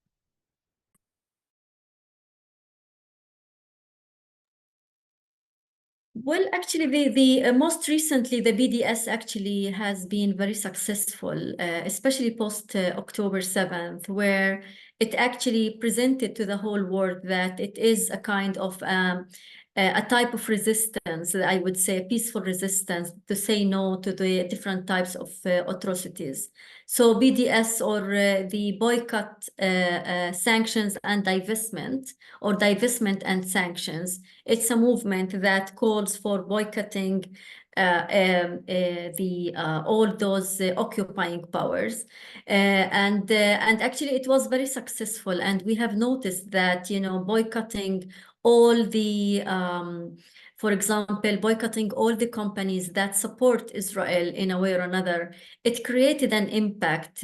Well, actually, the most recently, the BDS actually has been very successful, especially post October 7th, where it actually presented to the whole world that it is a kind of a type of resistance, I would say, peaceful resistance to say no to the different types of atrocities. So BDS, or the boycott, sanctions and divestment, or divestment and sanctions, it's a movement that calls for boycotting all those occupying powers, and actually it was very successful, and we have noticed that, boycotting all the for example, boycotting all the companies that support Israel in a way or another, it created an impact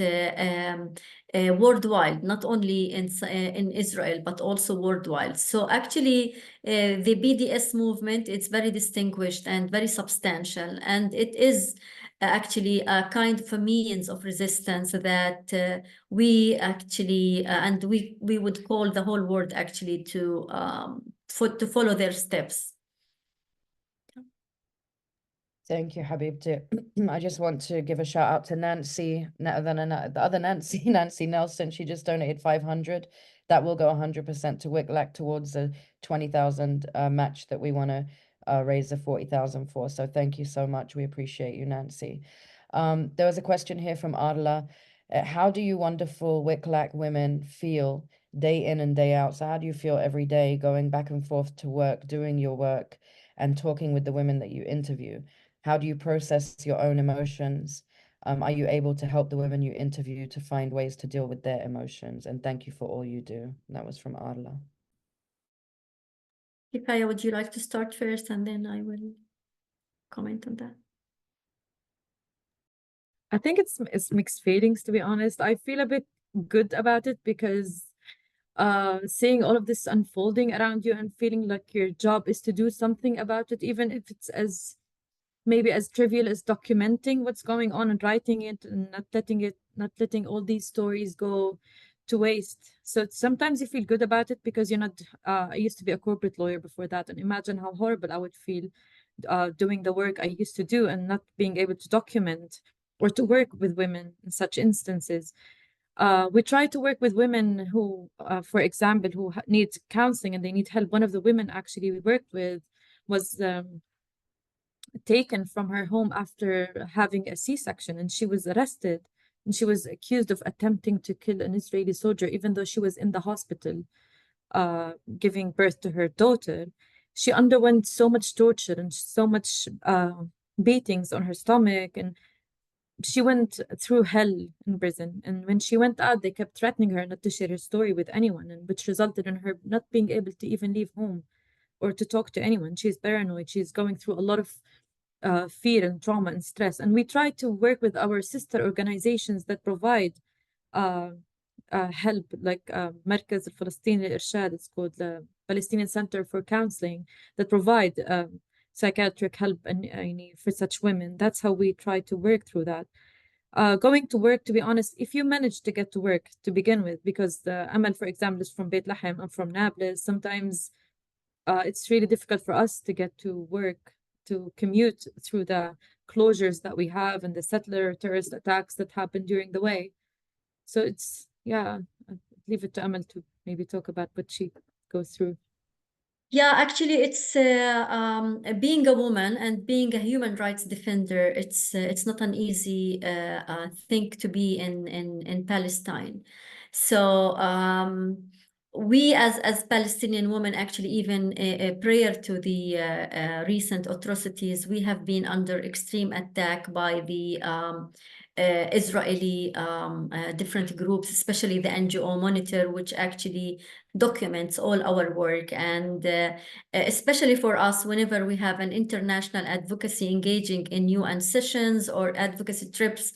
worldwide, not only in Israel, but also worldwide. So actually, the BDS movement, it's very distinguished and very substantial, and it is actually a kind of a means of resistance that we actually, and we would call the whole world actually to follow their steps. Thank you, Habibti. I just want to give a shout out to Nancy, the other Nancy, Nancy Nelson. She just donated 500. That will go 100% to WCLAC towards the 20,000 match that we want to raise the 40,000 for. So thank you so much. We appreciate you, Nancy. There was a question here from Adla. How do you wonderful WCLAC women feel day in and day out? So how do you feel every day going back and forth to work, doing your work, and talking with the women that you interview? How do you process your own emotions? Are you able to help the women you interview to find ways to deal with their emotions? And thank you for all you do. That was from Adla. Kifaya, would you like to start first, and then I will comment on that? I think it's mixed feelings, to be honest. I feel a bit good about it because seeing all of this unfolding around you and feeling like your job is to do something about it, even if it's maybe as trivial as documenting what's going on and writing it and not letting all these stories go to waste. So sometimes you feel good about it because you're not, I used to be a corporate lawyer before that, and imagine how horrible I would feel doing the work I used to do and not being able to document or to work with women in such instances. We try to work with women who, for example, who need counseling and they need help. One of the women actually we worked with was taken from her home after having a C-section, and she was arrested, and she was accused of attempting to kill an Israeli soldier, even though she was in the hospital giving birth to her daughter. She underwent so much torture and so much beatings on her stomach, and she went through hell in prison. And when she went out, they kept threatening her not to share her story with anyone, and which resulted in her not being able to even leave home or to talk to anyone. She's paranoid. She's going through a lot of fear and trauma and stress. And we try to work with our sister organizations that provide help, like Merkaz al-Falastini al-Irshad, it's called the Palestinian Center for Counseling, that provide psychiatric help and for such women. That's how we try to work through that. Going to work, to be honest, if you manage to get to work to begin with, because the Amal, for example, is from Beit Lahem, I'm from Nablus, sometimes it's really difficult for us to get to work, to commute through the closures that we have and the settler terrorist attacks that happen during the way. So it's, yeah, I'll leave it to Amal to maybe talk about what she goes through. Yeah, actually, it's being a woman and being a human rights defender. It's not an easy thing to be in Palestine. So we as Palestinian women, actually, even prior to the recent atrocities, we have been under extreme attack by the Israeli different groups, especially the NGO Monitor, which actually documents all our work. And especially for us, whenever we have an international advocacy engaging in UN sessions or advocacy trips,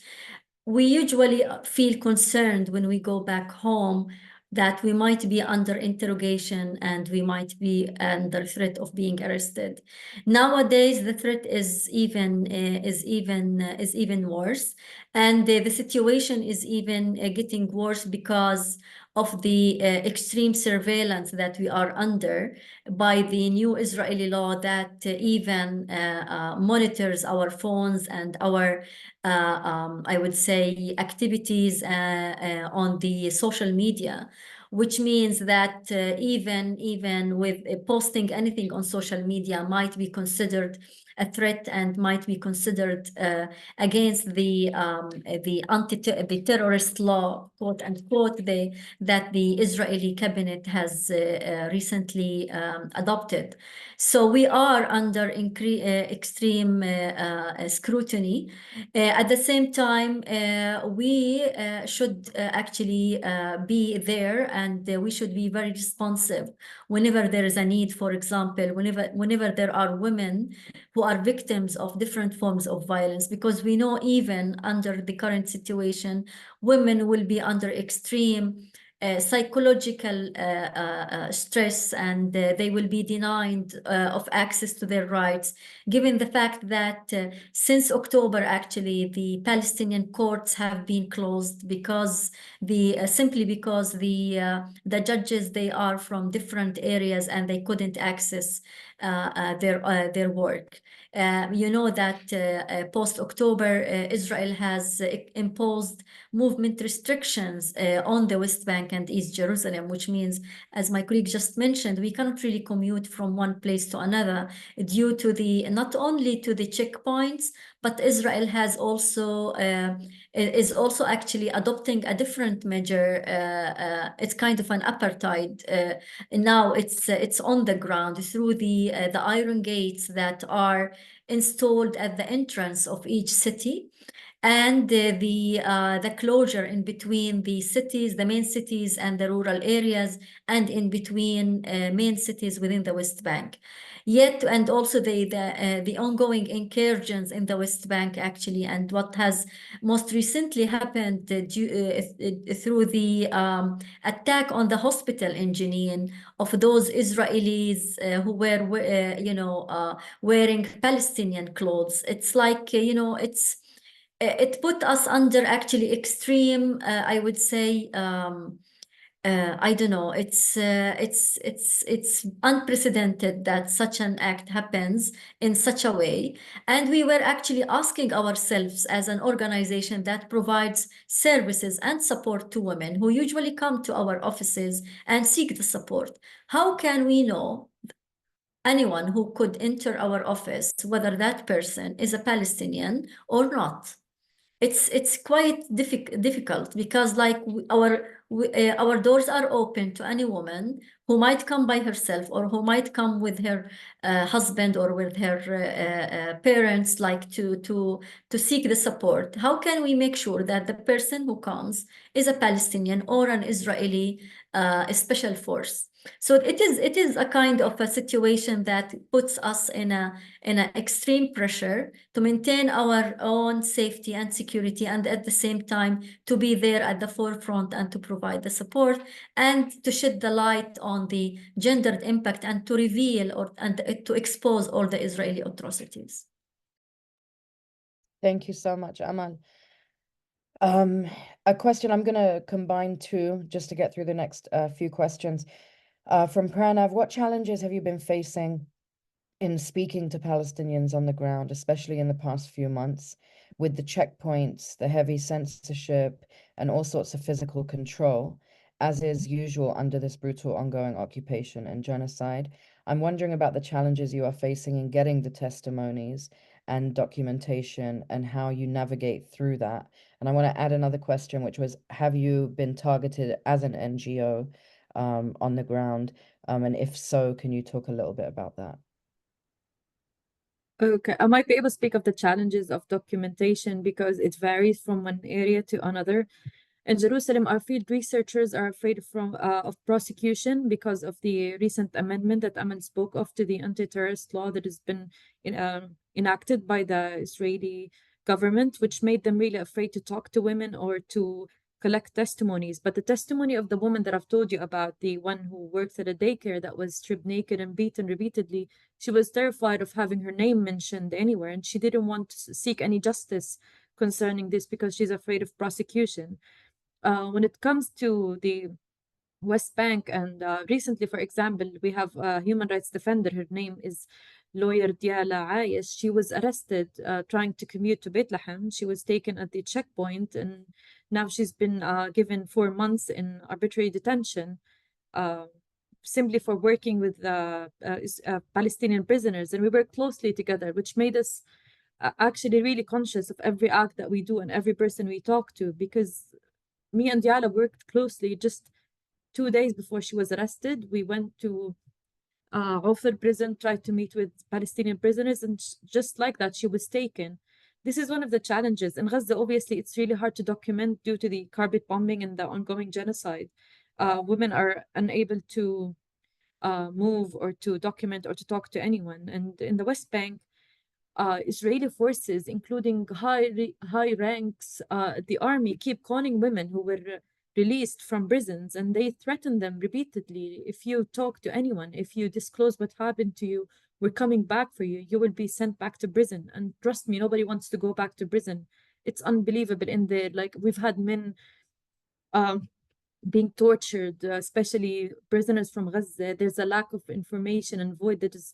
we usually feel concerned when we go back home that we might be under interrogation and we might be under threat of being arrested. Nowadays, the threat is even worse, and the situation is even getting worse because of the extreme surveillance that we are under by the new Israeli law that even monitors our phones and our, I would say, activities on the social media, which means that even with posting anything on social media might be considered a threat and might be considered against the terrorist law, quote unquote, that the Israeli cabinet has recently adopted. So we are under extreme scrutiny. At the same time, we should actually be there, and we should be very responsive whenever there is a need. For example, whenever there are women who are victims of different forms of violence, because we know even under the current situation, women will be under extreme psychological stress, and they will be denied of access to their rights, given the fact that since October, actually, the Palestinian courts have been closed because simply because the judges, they are from different areas and they couldn't access their work. You know that post-October, Israel has imposed movement restrictions on the West Bank and East Jerusalem, which means, as my colleague just mentioned, we cannot really commute from one place to another due to not only to the checkpoints, but Israel has also is also actually adopting a different measure. It's kind of an apartheid. Now it's on the ground through the iron gates that are installed at the entrance of each city, and the closure in between the cities, the main cities and the rural areas, and in between main cities within the West Bank. Yet, and also the ongoing incursions in the West Bank, actually, and what has most recently happened through the attack on the hospital in Jenin of those Israelis who were, wearing Palestinian clothes. It's like, it put us under actually extreme, I would say, I don't know. It's unprecedented that such an act happens in such a way, and we were actually asking ourselves, as an organization that provides services and support to women who usually come to our offices and seek the support, how can we know anyone who could enter our office whether that person is a Palestinian or not? It's quite difficult because, like, our doors are open to any woman who might come by herself or who might come with her husband or with her parents, like to seek the support. How can we make sure that the person who comes is a Palestinian or an Israeli special force? So it is a kind of a situation that puts us in a extreme pressure to maintain our own safety and security, and at the same time to be there at the forefront and to provide the support and to shed the light on the gendered impact and to reveal and to expose all the Israeli atrocities. Thank you so much, Amal. A question I'm going to combine two just to get through the next few questions. From Pranav, what challenges have you been facing in speaking to Palestinians on the ground, especially in the past few months, with the checkpoints, the heavy censorship, and all sorts of physical control, as is usual under this brutal ongoing occupation and genocide? I'm wondering about the challenges you are facing in getting the testimonies and documentation and how you navigate through that. And I want to add another question, which was, have you been targeted as an NGO on the ground? And if so, can you talk a little bit about that? Okay, I might be able to speak of the challenges of documentation because it varies from one area to another. In Jerusalem, our field researchers are afraid of prosecution because of the recent amendment that Aman spoke of to the anti-terrorist law that has been enacted by the Israeli government, which made them really afraid to talk to women or to collect testimonies. But the testimony of the woman that I've told you about, the one who works at a daycare that was stripped naked and beaten repeatedly, she was terrified of having her name mentioned anywhere, and she didn't want to seek any justice concerning this because she's afraid of prosecution. When it comes to the West Bank, and recently, for example, we have a human rights defender. Her name is lawyer Diala Ayesh. She was arrested trying to commute to Bethlehem. She was taken at the checkpoint, and now she's been given 4 months in arbitrary detention simply for working with Palestinian prisoners. And we work closely together, which made us actually really conscious of every act that we do and every person we talk to, because me and Diala worked closely. Just 2 days before she was arrested, we went to Ofer prison, tried to meet with Palestinian prisoners, and just like that, she was taken. This is one of the challenges. In Gaza, obviously, it's really hard to document due to the carpet bombing and the ongoing genocide. Women are unable to move or to document or to talk to anyone. And in the West Bank, Israeli forces, including high ranks, the army, keep calling women who were released from prisons, and they threaten them repeatedly. If you talk to anyone, if you disclose what happened to you, we're coming back for you. You will be sent back to prison. And trust me, nobody wants to go back to prison. It's unbelievable in there. Like, we've had men being tortured, especially prisoners from Gaza. There's a lack of information and void that is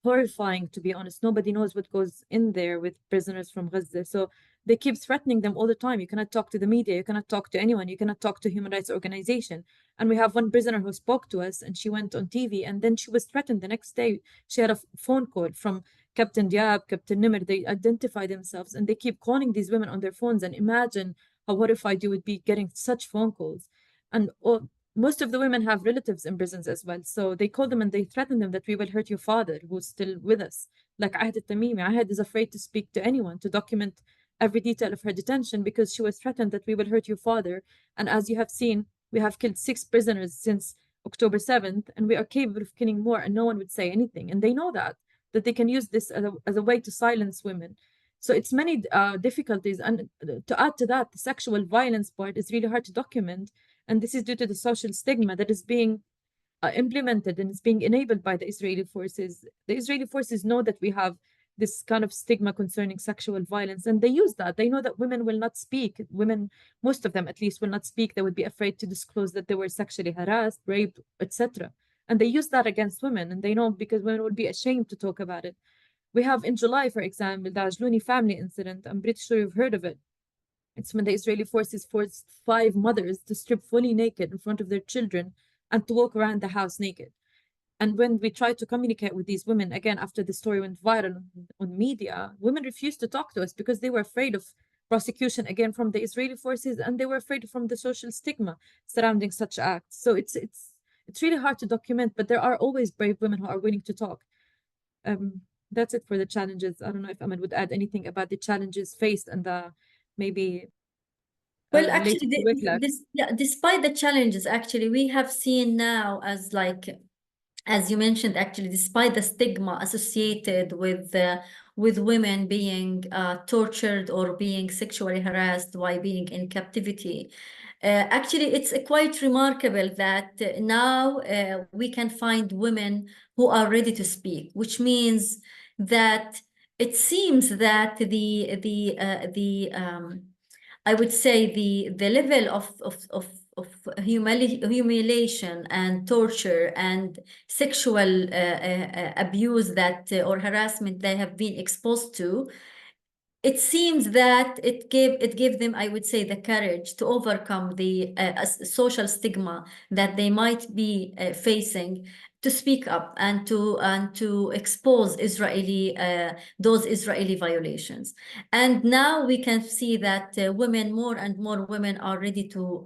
horrifying, to be honest. Nobody knows what goes in there with prisoners from Gaza. So they keep threatening them all the time. You cannot talk to the media, you cannot talk to anyone, you cannot talk to human rights organization. And we have one prisoner who spoke to us, and she went on TV, and then she was threatened the next day. She had a phone call from Captain Diab, Captain Nimr. They identify themselves, and they keep calling these women on their phones. And imagine how horrified you would be getting such phone calls. And most of the women have relatives in prisons as well. So they call them and they threaten them that we will hurt your father, who's still with us. Like Ahad al-Tamimi, Ahad is afraid to speak to anyone, to document every detail of her detention, because she was threatened that we will hurt your father. And as you have seen, we have killed 6 prisoners since October 7th, and we are capable of killing more, and no one would say anything. And they know that they can use this as a way to silence women. So it's many difficulties. And to add to that, the sexual violence part is really hard to document. And this is due to the social stigma that is being implemented and is being enabled by the Israeli forces. The Israeli forces know that we have this kind of stigma concerning sexual violence, and they use that. They know that women will not speak. Women, most of them at least, will not speak. They would be afraid to disclose that they were sexually harassed, raped, etc. And they use that against women, and they know because women would be ashamed to talk about it. We have in July, for example, the Ajluni family incident. I'm pretty sure you've heard of it. It's when the Israeli forces forced 5 mothers to strip fully naked in front of their children and to walk around the house naked. And when we tried to communicate with these women, again, after the story went viral on media, women refused to talk to us because they were afraid of prosecution, again, from the Israeli forces, and they were afraid from the social stigma surrounding such acts. So it's really hard to document, but there are always brave women who are willing to talk. That's it for the challenges. I don't know if Ahmed would add anything about the challenges faced and the maybe well, actually, despite the challenges, actually, we have seen now, as you mentioned, actually, despite the stigma associated with women being tortured or being sexually harassed while being in captivity, actually, it's quite remarkable that now we can find women who are ready to speak, which means that it seems that I would say the level of humiliation and torture and sexual abuse that or harassment they have been exposed to, it seems that it gave them, I would say, the courage to overcome the social stigma that they might be facing, to speak up and to expose those Israeli violations. And now we can see that more and more women are ready to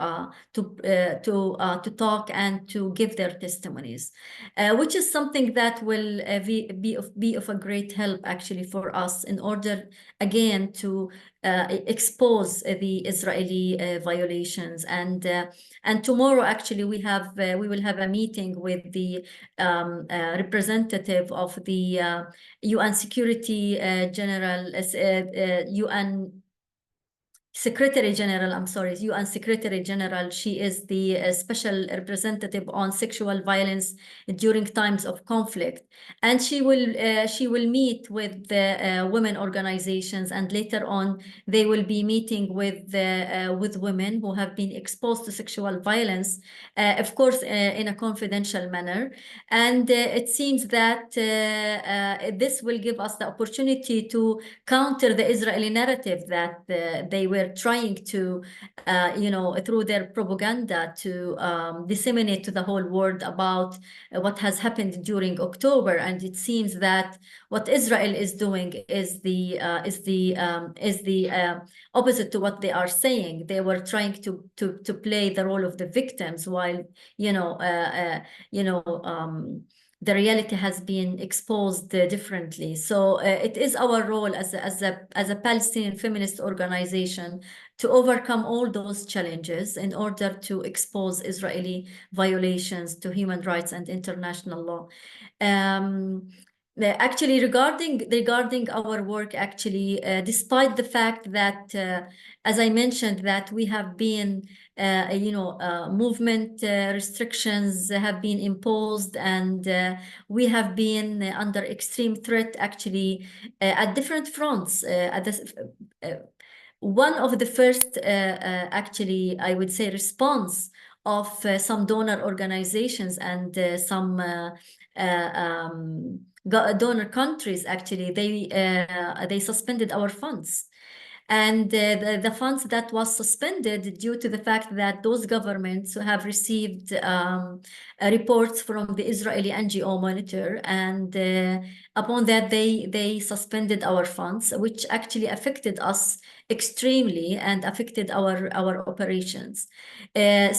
talk and to give their testimonies, which is something that will be of a great help actually for us in order again to expose the Israeli violations. And tomorrow actually we will have a meeting with the representative of the UN Security General, UN Secretary General, I'm sorry, UN Secretary General. She is the special representative on sexual violence during times of conflict, and she will meet with the women organizations, and later on they will be meeting with women who have been exposed to sexual violence, of course, in a confidential manner. And it seems that this will give us the opportunity to counter the Israeli narrative that they were trying to, through their propaganda, to disseminate to the whole world about what has happened during October. And it seems that what Israel is doing is the opposite to what they are saying. They were trying to play the role of the victims, while the reality has been exposed differently. So it is our role as a Palestinian feminist organization to overcome all those challenges in order to expose Israeli violations to human rights and international law. Actually, regarding our work, actually, despite the fact that, as I mentioned, that we have been, movement restrictions have been imposed, and we have been under extreme threat, actually, at different fronts. One of the first, actually, I would say, response of some donor organizations and some donor countries, actually, they suspended our funds. And the funds that was suspended due to the fact that those governments have received reports from the Israeli NGO Monitor, and upon that they suspended our funds, which actually affected us extremely and affected our operations. And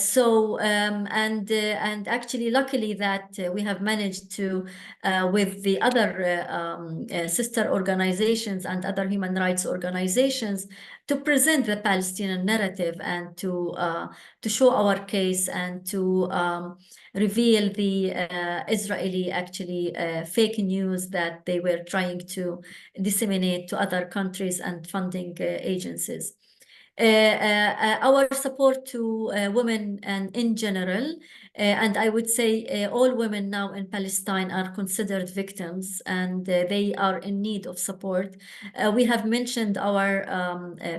actually, luckily that we have managed to, with the other sister organizations and other human rights organizations, to present the Palestinian narrative and to show our case and to reveal the Israeli, actually, fake news that they were trying to disseminate to other countries and funding agencies. Our support to women and in general, and I would say all women now in Palestine are considered victims, and they are in need of support. We have mentioned our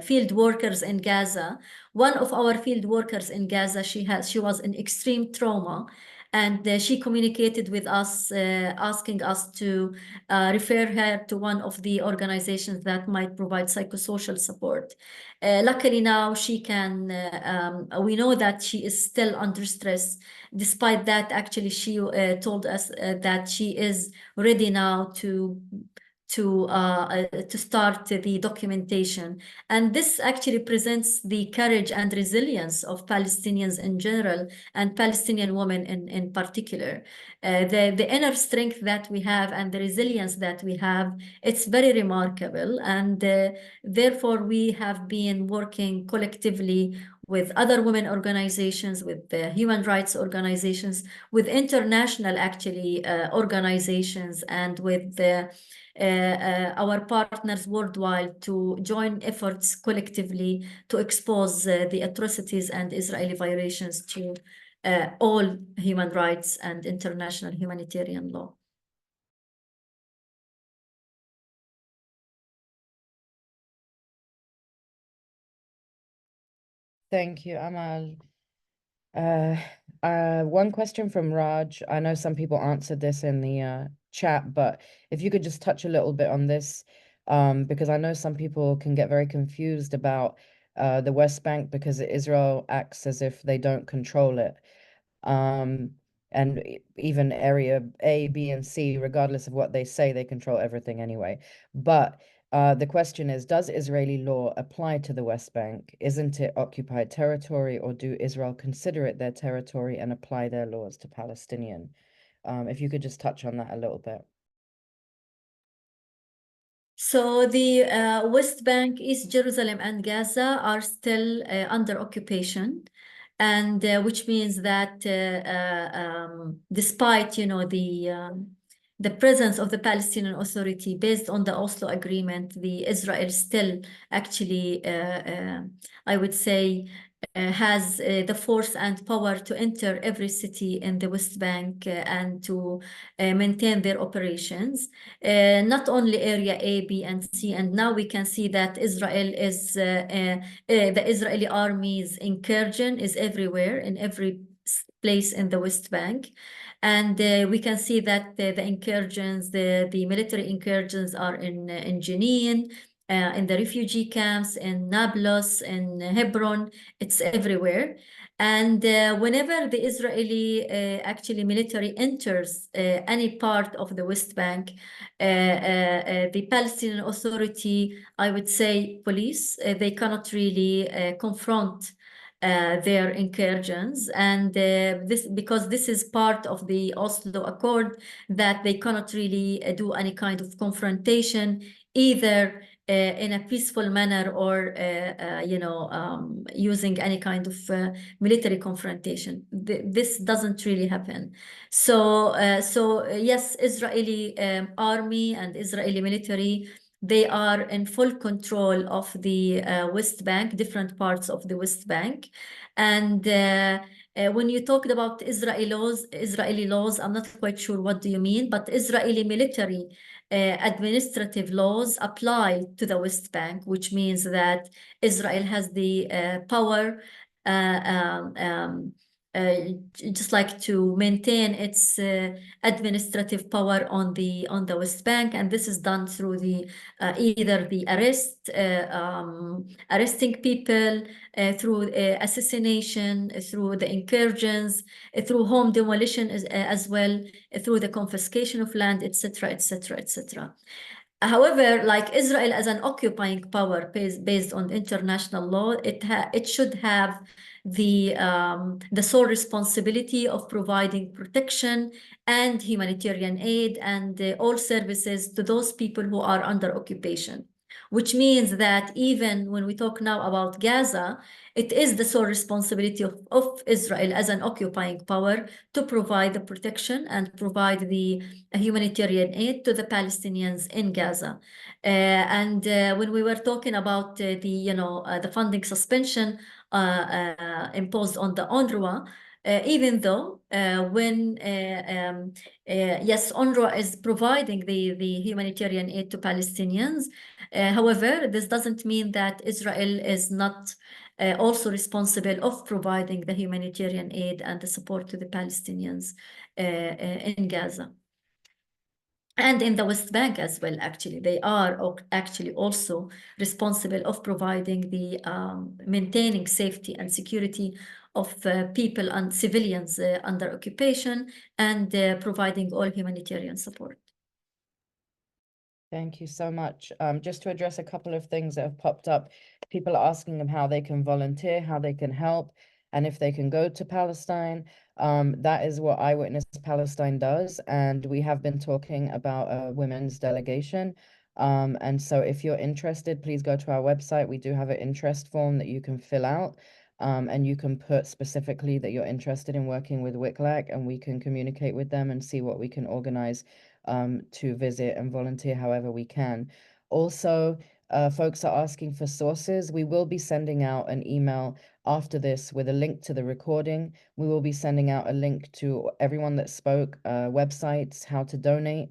field workers in Gaza. One of our field workers in Gaza, she was in extreme trauma, and she communicated with us, asking us to refer her to one of the organizations that might provide psychosocial support. Luckily now she can, we know that she is still under stress. Despite that, actually, she told us that she is ready now to start the documentation. And this actually presents the courage and resilience of Palestinians in general, and Palestinian women in particular. The inner strength that we have and the resilience that we have, it's very remarkable. And therefore, we have been working collectively with other women organizations, with the human rights organizations, with international, actually, organizations, and with our partners worldwide, to join efforts collectively to expose the atrocities and Israeli violations to all human rights and international humanitarian law. Thank you, Amal. One question from Raj. I know some people answered this in the chat, but if you could just touch a little bit on this, because I know some people can get very confused about the West Bank, because Israel acts as if they don't control it. And even area A, B, and C, regardless of what they say, they control everything anyway. But the question is, does Israeli law apply to the West Bank? Isn't it occupied territory, or do Israel consider it their territory and apply their laws to Palestinian? If you could just touch on that a little bit. So the West Bank, East Jerusalem, and Gaza are still under occupation, and which means that despite, the presence of the Palestinian Authority based on the Oslo Agreement, the Israel still actually, I would say, has the force and power to enter every city in the West Bank and to maintain their operations, not only area A, B, and C. And now we can see that Israel is, the Israeli army's incursion is everywhere, in every place in the West Bank. And we can see that the incursions, the military incursions are in Jenin, in the refugee camps, in Nablus, in Hebron. It's everywhere. And whenever the Israeli actually military enters any part of the West Bank, the Palestinian Authority, I would say police, they cannot really confront their incursions, and this because this is part of the Oslo Accord, that they cannot really do any kind of confrontation, either in a peaceful manner or using any kind of military confrontation. This doesn't really happen. So yes, Israeli army and Israeli military, they are in full control of the West Bank, different parts of the West Bank. And when you talked about Israeli laws, I'm not quite sure what do you mean, but Israeli military administrative laws apply to the West Bank, which means that Israel has the power just like to maintain its administrative power on the West Bank, and this is done through the either the arresting people, through assassination, through the incursions, through home demolition as well, through the confiscation of land, etc., etc., etc. However, like Israel as an occupying power based on international law, it should have the sole responsibility of providing protection and humanitarian aid and all services to those people who are under occupation. Which means that even when we talk now about Gaza, it is the sole responsibility of Israel as an occupying power to provide the protection and provide the humanitarian aid to the Palestinians in Gaza. And when we were talking about the funding suspension imposed on the UNRWA, even though when yes, UNRWA is providing the humanitarian aid to Palestinians, however, this doesn't mean that Israel is not also responsible of providing the humanitarian aid and the support to the Palestinians in Gaza. And in the West Bank as well, actually, they are actually also responsible of providing the maintaining safety and security of people and civilians under occupation, and providing all humanitarian support. Thank you so much. Just to address a couple of things that have popped up, people are asking them how they can volunteer, how they can help, and if they can go to Palestine. That is what Eyewitness Palestine does, and we have been talking about a women's delegation. And so if you're interested, please go to our website. We do have an interest form that you can fill out, and you can put specifically that you're interested in working with WCLAC, and we can communicate with them and see what we can organize to visit and volunteer however we can. Also, folks are asking for sources. We will be sending out an email after this with a link to the recording. We will be sending out a link to everyone that spoke, websites, how to donate.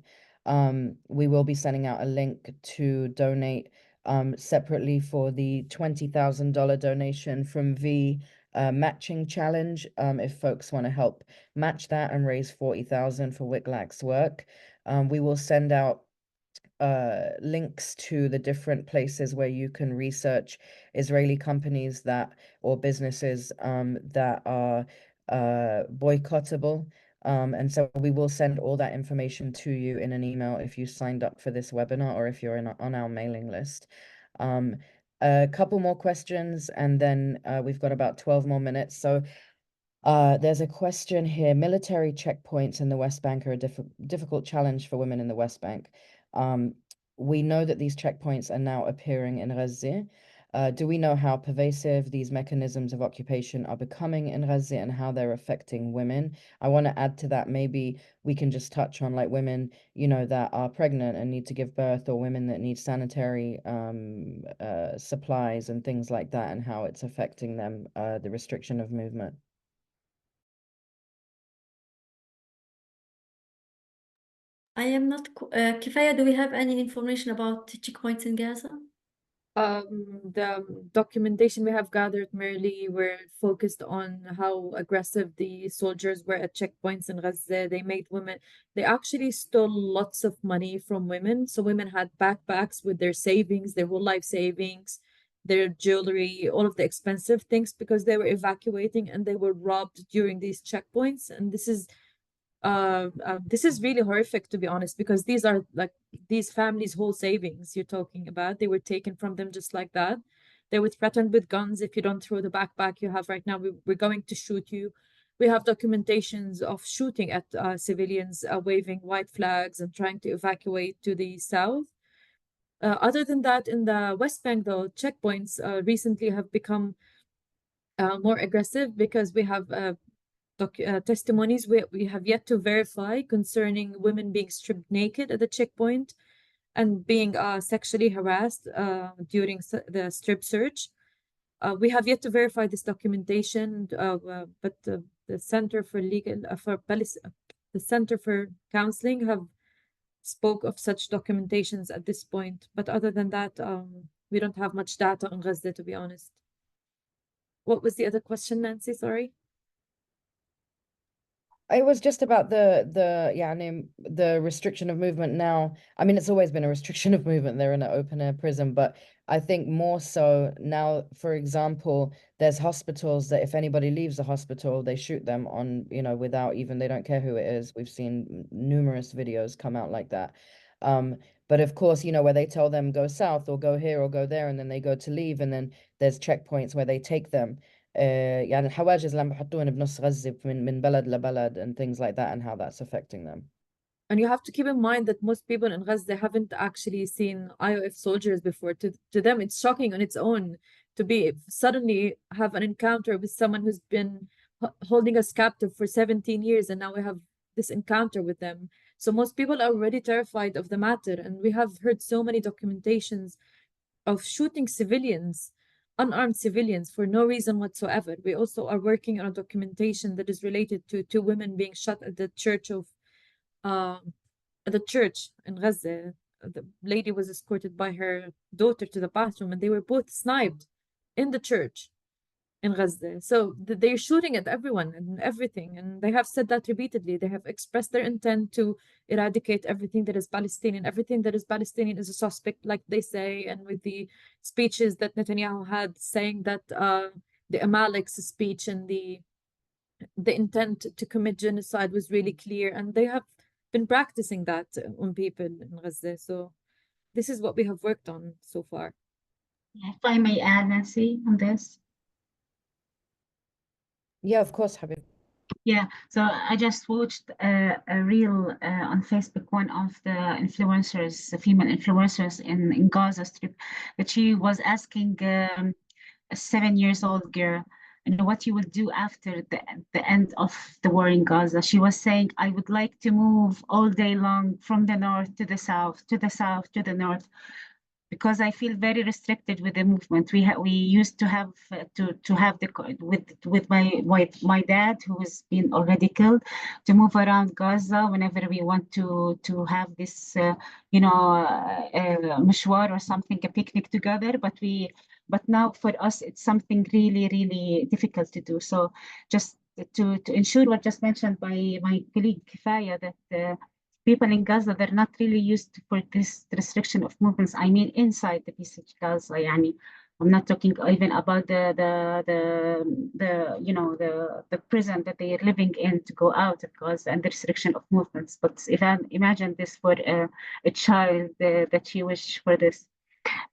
We will be sending out a link to donate separately for the $20,000 donation from V matching challenge, if folks want to help match that and raise $40,000 for WCLAC's work. We will send out links to the different places where you can research Israeli companies that or businesses that are boycottable. And so we will send all that information to you in an email if you signed up for this webinar or if you're on our mailing list. A couple more questions, and then we've got about 12 more minutes. So there's a question here. Military checkpoints in the West Bank are a difficult challenge for women in the West Bank. We know that these checkpoints are now appearing in Gaza. Do we know how pervasive these mechanisms of occupation are becoming in Gaza and how they're affecting women? I want to add to that, maybe we can just touch on like women, you know, that are pregnant and need to give birth, or women that need sanitary supplies and things like that, and how it's affecting them, the restriction of movement. I am not, Kifaya, do we have any information about checkpoints in Gaza? The documentation we have gathered merely were focused on how aggressive the soldiers were at checkpoints in Gaza. They made women, they actually stole lots of money from women. So women had backpacks with their savings, their whole life savings, their jewelry, all of the expensive things, because they were evacuating and they were robbed during these checkpoints. And this is really horrific, to be honest, because these are like these families' whole savings you're talking about. They were taken from them just like that. They were threatened with guns. If you don't throw the backpack you have right now, we're going to shoot you. We have documentations of shooting at civilians, waving white flags and trying to evacuate to the south. Other than that, in the West Bank, though, checkpoints recently have become more aggressive, because we have testimonies we have yet to verify concerning women being stripped naked at the checkpoint and being sexually harassed during the strip search. We have yet to verify this documentation, but the Center for Legal the Center for Counseling have spoke of such documentations at this point. But other than that, we don't have much data on Gaza, to be honest. What was the other question, Nancy? Sorry. It was just about the restriction of movement now. I mean, it's always been a restriction of movement. They're in an open air prison, but I think more so now, for example, there's hospitals that if anybody leaves the hospital, they shoot them on, you know, without even, they don't care who it is. We've seen numerous videos come out like that. But of course, you know, where they tell them go south or go here or go there, and then they go to leave, and then there's checkpoints where they take them. يعني الحواجز اللي عم بحطوهن بنص غزة من بلد لبلد and things like that, and how that's affecting them. And you have to keep in mind that most people in Gaza haven't actually seen IOF soldiers before. To them, it's shocking on its own to be suddenly have an encounter with someone who's been holding us captive for 17 years, and now we have this encounter with them. So most people are already terrified of the matter, and we have heard so many documentations of shooting civilians, unarmed civilians, for no reason whatsoever. We also are working on a documentation that is related to two women being shot at the church in Gaza. The lady was escorted by her daughter to the bathroom, and they were both sniped in the church in Gaza. So they're shooting at everyone and everything, and they have said that repeatedly. They have expressed their intent to eradicate everything that is Palestinian. Everything that is Palestinian is a suspect, like they say. And with the speeches that Netanyahu had saying that the Amalek's speech and the intent to commit genocide was really clear, and they have been practicing that on people in Gaza. So this is what we have worked on so far. If I may add, Nancy, on this. Yeah, of course, Habib. Yeah, so I just watched a reel on Facebook, one of the influencers, the female influencers in Gaza Strip, that she was asking a 7-year-old girl, you know, what you would do after the end of the war in Gaza. She was saying, I would like to move all day long from the north to the south, to the south to the north, because I feel very restricted with the movement. We used to have to have with my dad, who has been already killed, to move around Gaza whenever we want to have this mishwar or something, a picnic together. But now for us it's something really, really difficult to do. So just to ensure what just mentioned by my colleague Kifaya, that people in Gaza, they're not really used for this restriction of movements. I mean, inside the PCH Gaza, يعني, I'm not talking even about the prison that they are living in to go out of Gaza and the restriction of movements. But if I imagine this for a child that she wished for this.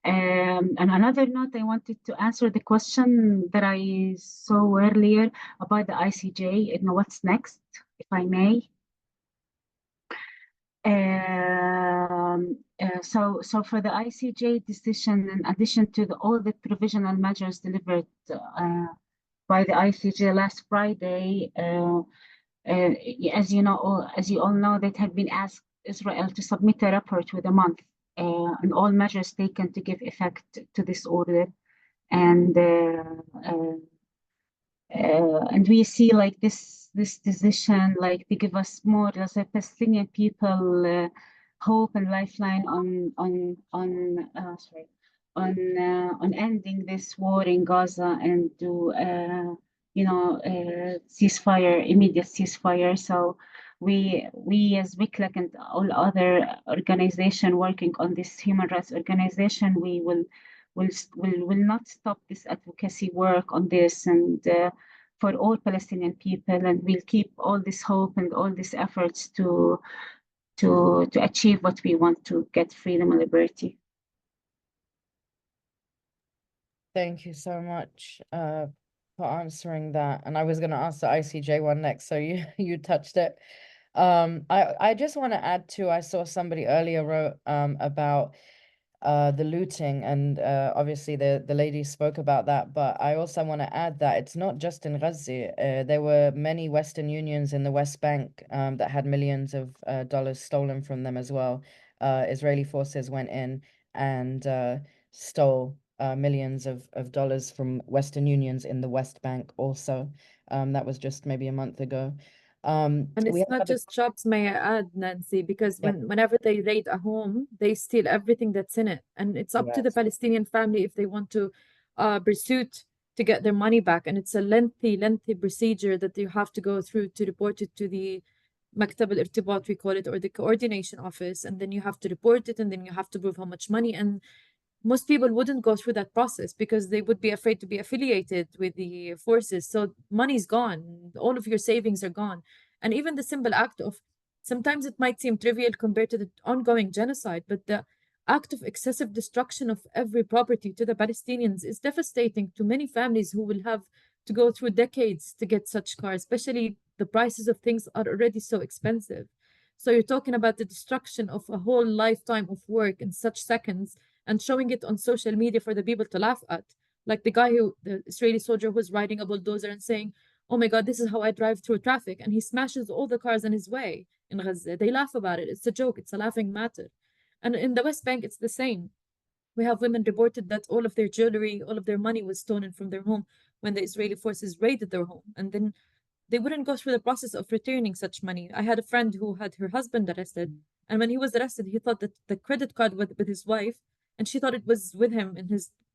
And another note, I wanted to answer the question that I saw earlier about the ICJ. You know, what's next, if I may? So for the ICJ decision, in addition to all the provisional measures delivered by the ICJ last Friday, as you all know, that had been asked Israel to submit a report with a month on all measures taken to give effect to this order, and we see like this decision, like they give us more as a Palestinian people hope and lifeline on ending this war in Gaza and do ceasefire, immediate ceasefire. So we as WCLAC and all other organization working on this human rights organization, we will not stop this advocacy work on this, and for all Palestinian people, and we'll keep all this hope and all these efforts to achieve what we want, to get freedom and liberty. Thank you so much for answering that. And I was going to ask the ICJ one next, so you touched it. I just want to add to, I saw somebody earlier wrote about the looting, and obviously the lady spoke about that, but I also want to add that it's not just in Gaza. There were many Western unions in the West Bank that had millions of dollars stolen from them as well. Israeli forces went in and stole millions of dollars from Western unions in the West Bank also. That was just maybe a month ago. And it's not just shops, may I add, Nancy, because whenever they raid a home, they steal everything that's in it. And it's up to the Palestinian family if they want to pursue to get their money back. And it's a lengthy procedure that you have to go through to report it to the Maktab al-Irtibat, we call it, or the coordination office. And then you have to report it, and then you have to prove how much money. And most people wouldn't go through that process because they would be afraid to be affiliated with the forces. So money's gone. All of your savings are gone. And even the simple act of, sometimes it might seem trivial compared to the ongoing genocide, but the act of excessive destruction of every property to the Palestinians is devastating to many families who will have to go through decades to get such cars, especially the prices of things are already so expensive. So you're talking about the destruction of a whole lifetime of work in such seconds, and showing it on social media for the people to laugh at. Like the Israeli soldier who was riding a bulldozer and saying, oh my God, this is how I drive through traffic. And he smashes all the cars in his way in Gaza. They laugh about it. It's a joke. It's a laughing matter. And in the West Bank, it's the same. We have women reported that all of their jewelry, all of their money was stolen from their home when the Israeli forces raided their home. And then they wouldn't go through the process of returning such money. I had a friend who had her husband arrested. And when he was arrested, he thought that the credit card with his wife, and she thought it was with him in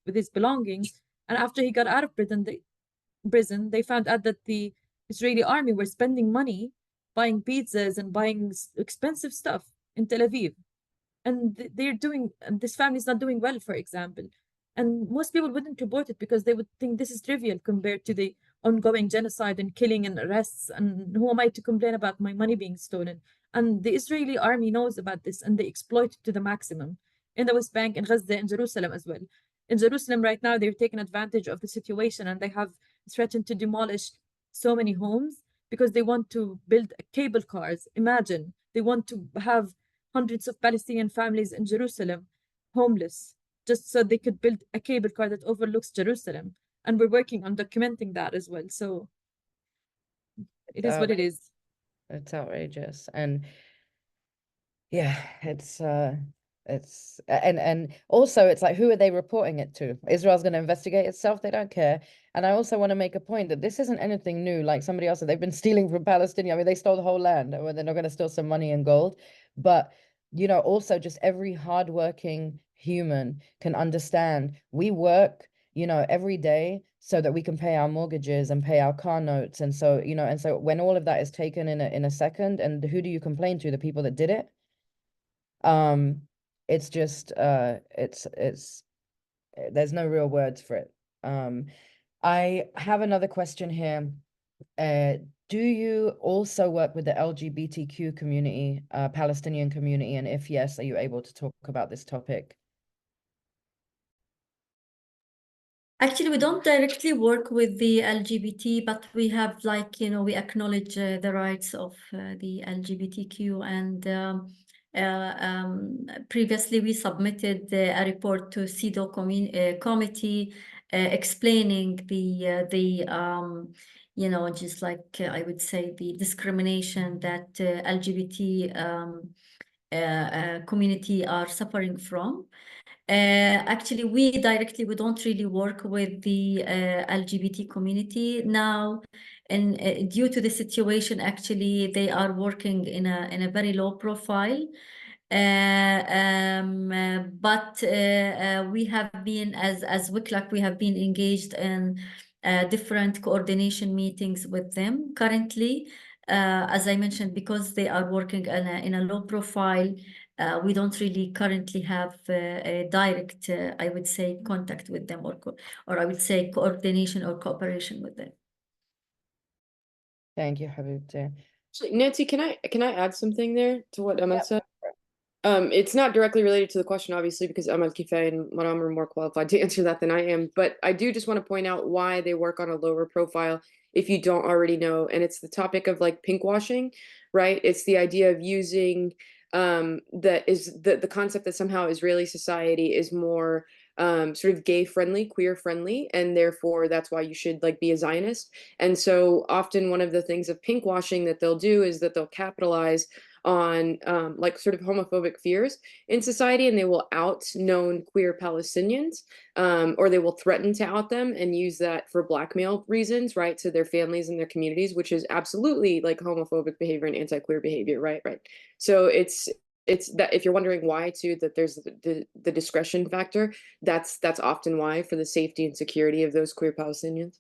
with his belongings. And after he got out of prison, they found out that the Israeli army were spending money buying pizzas and buying expensive stuff in Tel Aviv. And this family's not doing well, for example. And most people wouldn't report it because they would think this is trivial compared to the ongoing genocide and killing and arrests. And who am I to complain about my money being stolen? And the Israeli army knows about this, and they exploit it to the maximum. In the West Bank, in Gaza, in Jerusalem as well. In Jerusalem right now, they're taking advantage of the situation, and they have threatened to demolish so many homes because they want to build cable cars. Imagine, they want to have hundreds of Palestinian families in Jerusalem homeless, just so they could build a cable car that overlooks Jerusalem. And we're working on documenting that as well. So it is what it is. It's outrageous. And yeah, it's and also it's like, who are they reporting it to? Israel's going to investigate itself. They don't care. And I also want to make a point that this isn't anything new. Like somebody else said, they've been stealing from Palestinians. I mean, they stole the whole land. Well, they're not going to steal some money and gold. But, also just every hardworking human can understand we work, every day so that we can pay our mortgages and pay our car notes. And so, and so when all of that is taken in a second, and who do you complain to? The people that did it? It's just there's no real words for it. I have another question here. Do you also work with the LGBTQ community, Palestinian community? And if yes, are you able to talk about this topic? Actually, we don't directly work with the LGBT, but we have we acknowledge the rights of the LGBTQ, and Previously, we submitted a report to CEDAW committee explaining you know, just like I would say the discrimination that LGBT community are suffering from. Actually, we don't really work with the LGBT community now, and due to the situation, actually, they are working in a very low profile. But we have been, as WCLAC, we have been engaged in different coordination meetings with them currently. As I mentioned, because they are working in a low profile, we don't really currently have a direct, I would say, contact with them, or I would say coordination or cooperation with them. Thank you, Habibti. Actually, Nancy, can I add something there to what Amal Yeah. said? It's not directly related to the question, obviously, because Amal Kifay and Maram are more qualified to answer that than I am. But I do just want to point out why they work on a lower profile if you don't already know. And it's the topic of like pinkwashing, right? It's the idea of using that is the concept that somehow Israeli society is more sort of gay friendly, queer friendly, and therefore that's why you should like be a Zionist. And so often one of the things of pinkwashing that they'll do is that they'll capitalize on like sort of homophobic fears in society, and they will out known queer Palestinians, or they will threaten to out them and use that for blackmail reasons, right, to their families and their communities, which is absolutely like homophobic behavior and anti-queer behavior, right? So it's that if you're wondering why too, that there's the discretion factor, that's often why, for the safety and security of those queer Palestinians.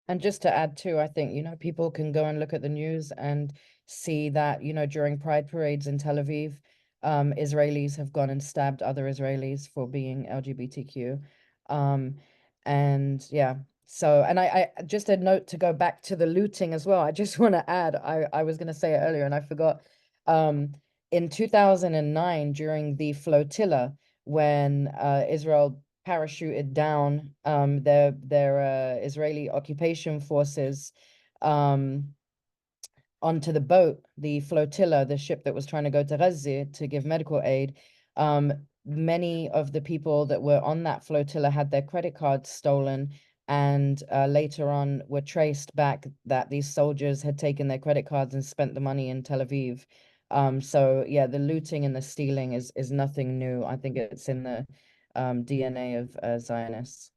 And just to add too, I think, you know, people can go and look at the news and see that, you know, during pride parades in Tel Aviv, Israelis have gone and stabbed other Israelis for being LGBTQ. And yeah, so, and I just a note to go back to the looting as well. I just want to add, I was going to say it earlier and I forgot. In 2009, during the flotilla, when Israel parachuted down their Israeli occupation forces onto the boat, the flotilla, the ship that was trying to go to Gaza to give medical aid. Many of the people that were on that flotilla had their credit cards stolen, and later on were traced back that these soldiers had taken their credit cards and spent the money in Tel Aviv. So yeah, the looting and the stealing is nothing new. I think it's in the DNA of Zionists.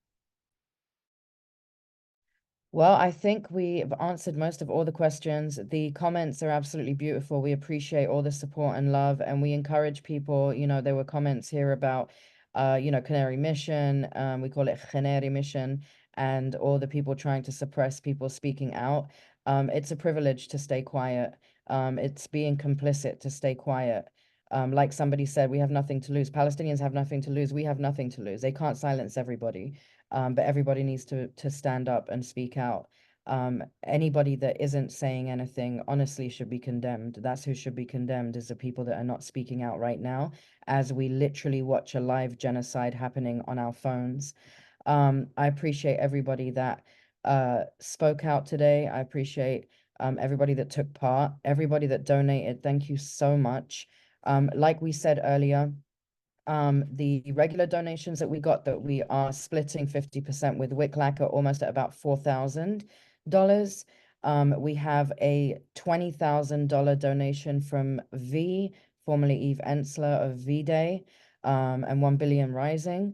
Well, I think we've answered most of all the questions. The comments are absolutely beautiful. We appreciate all the support and love, and we encourage people. You know, there were comments here about, you know, Canary Mission. We call it Canary Mission, and all the people trying to suppress people speaking out. It's a privilege to stay quiet. It's being complicit to stay quiet. Like somebody said, we have nothing to lose. Palestinians have nothing to lose. We have nothing to lose. They can't silence everybody. But everybody needs to stand up and speak out. Anybody that isn't saying anything honestly should be condemned. That's who should be condemned, is the people that are not speaking out right now, as we literally watch a live genocide happening on our phones. I appreciate everybody that spoke out today. I appreciate everybody that took part, everybody that donated. Thank you so much. Like we said earlier, the regular donations that we got, that we are splitting 50% with WCLAC, are almost at about $4,000. We have a $20,000 donation from V, formerly Eve Ensler of V-Day, and 1 Billion Rising.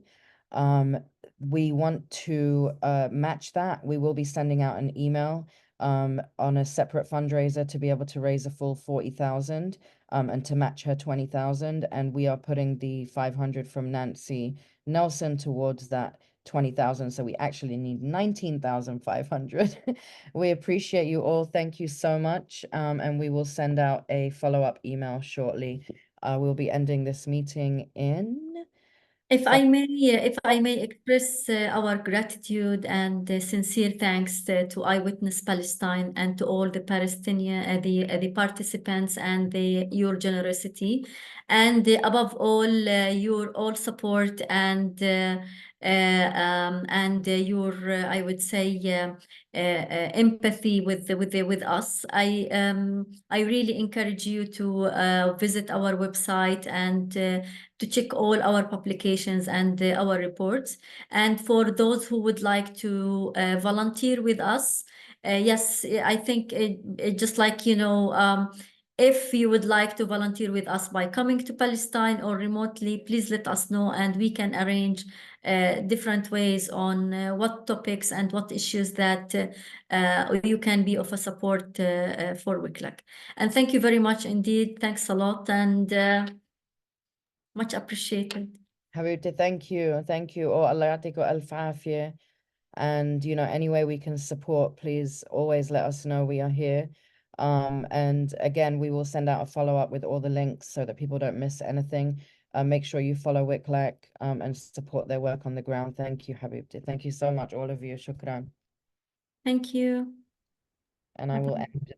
We want to match that. We will be sending out an email on a separate fundraiser to be able to raise a full 40,000 and to match her 20,000. And we are putting the 500 from Nancy Nelson towards that 20,000. So we actually need 19,500. We appreciate you all. Thank you so much. And we will send out a follow-up email shortly. We'll be ending this meeting in... If I may express our gratitude and sincere thanks to Eyewitness Palestine and to all the Palestinian, the participants, and your generosity, and above all, your all support and and your, I would say, empathy with us. I really encourage you to visit our website and to check all our publications and our reports. And for those who would like to volunteer with us, yes, I think just like, if you would like to volunteer with us by coming to Palestine or remotely, please let us know, and we can arrange different ways on what topics and what issues that you can be of a support for WCLAC. And thank you very much indeed. Thanks a lot, and much appreciated. Habibti, thank you. Thank you. Oh, Allah yatiku alf afiyah. And, any way we can support, please always let us know. We are here. And again, we will send out a follow-up with all the links so that people don't miss anything. Make sure you follow WCLAC and support their work on the ground. Thank you, Habibti. Thank you so much, all of you. Shukran. Thank you. And I will end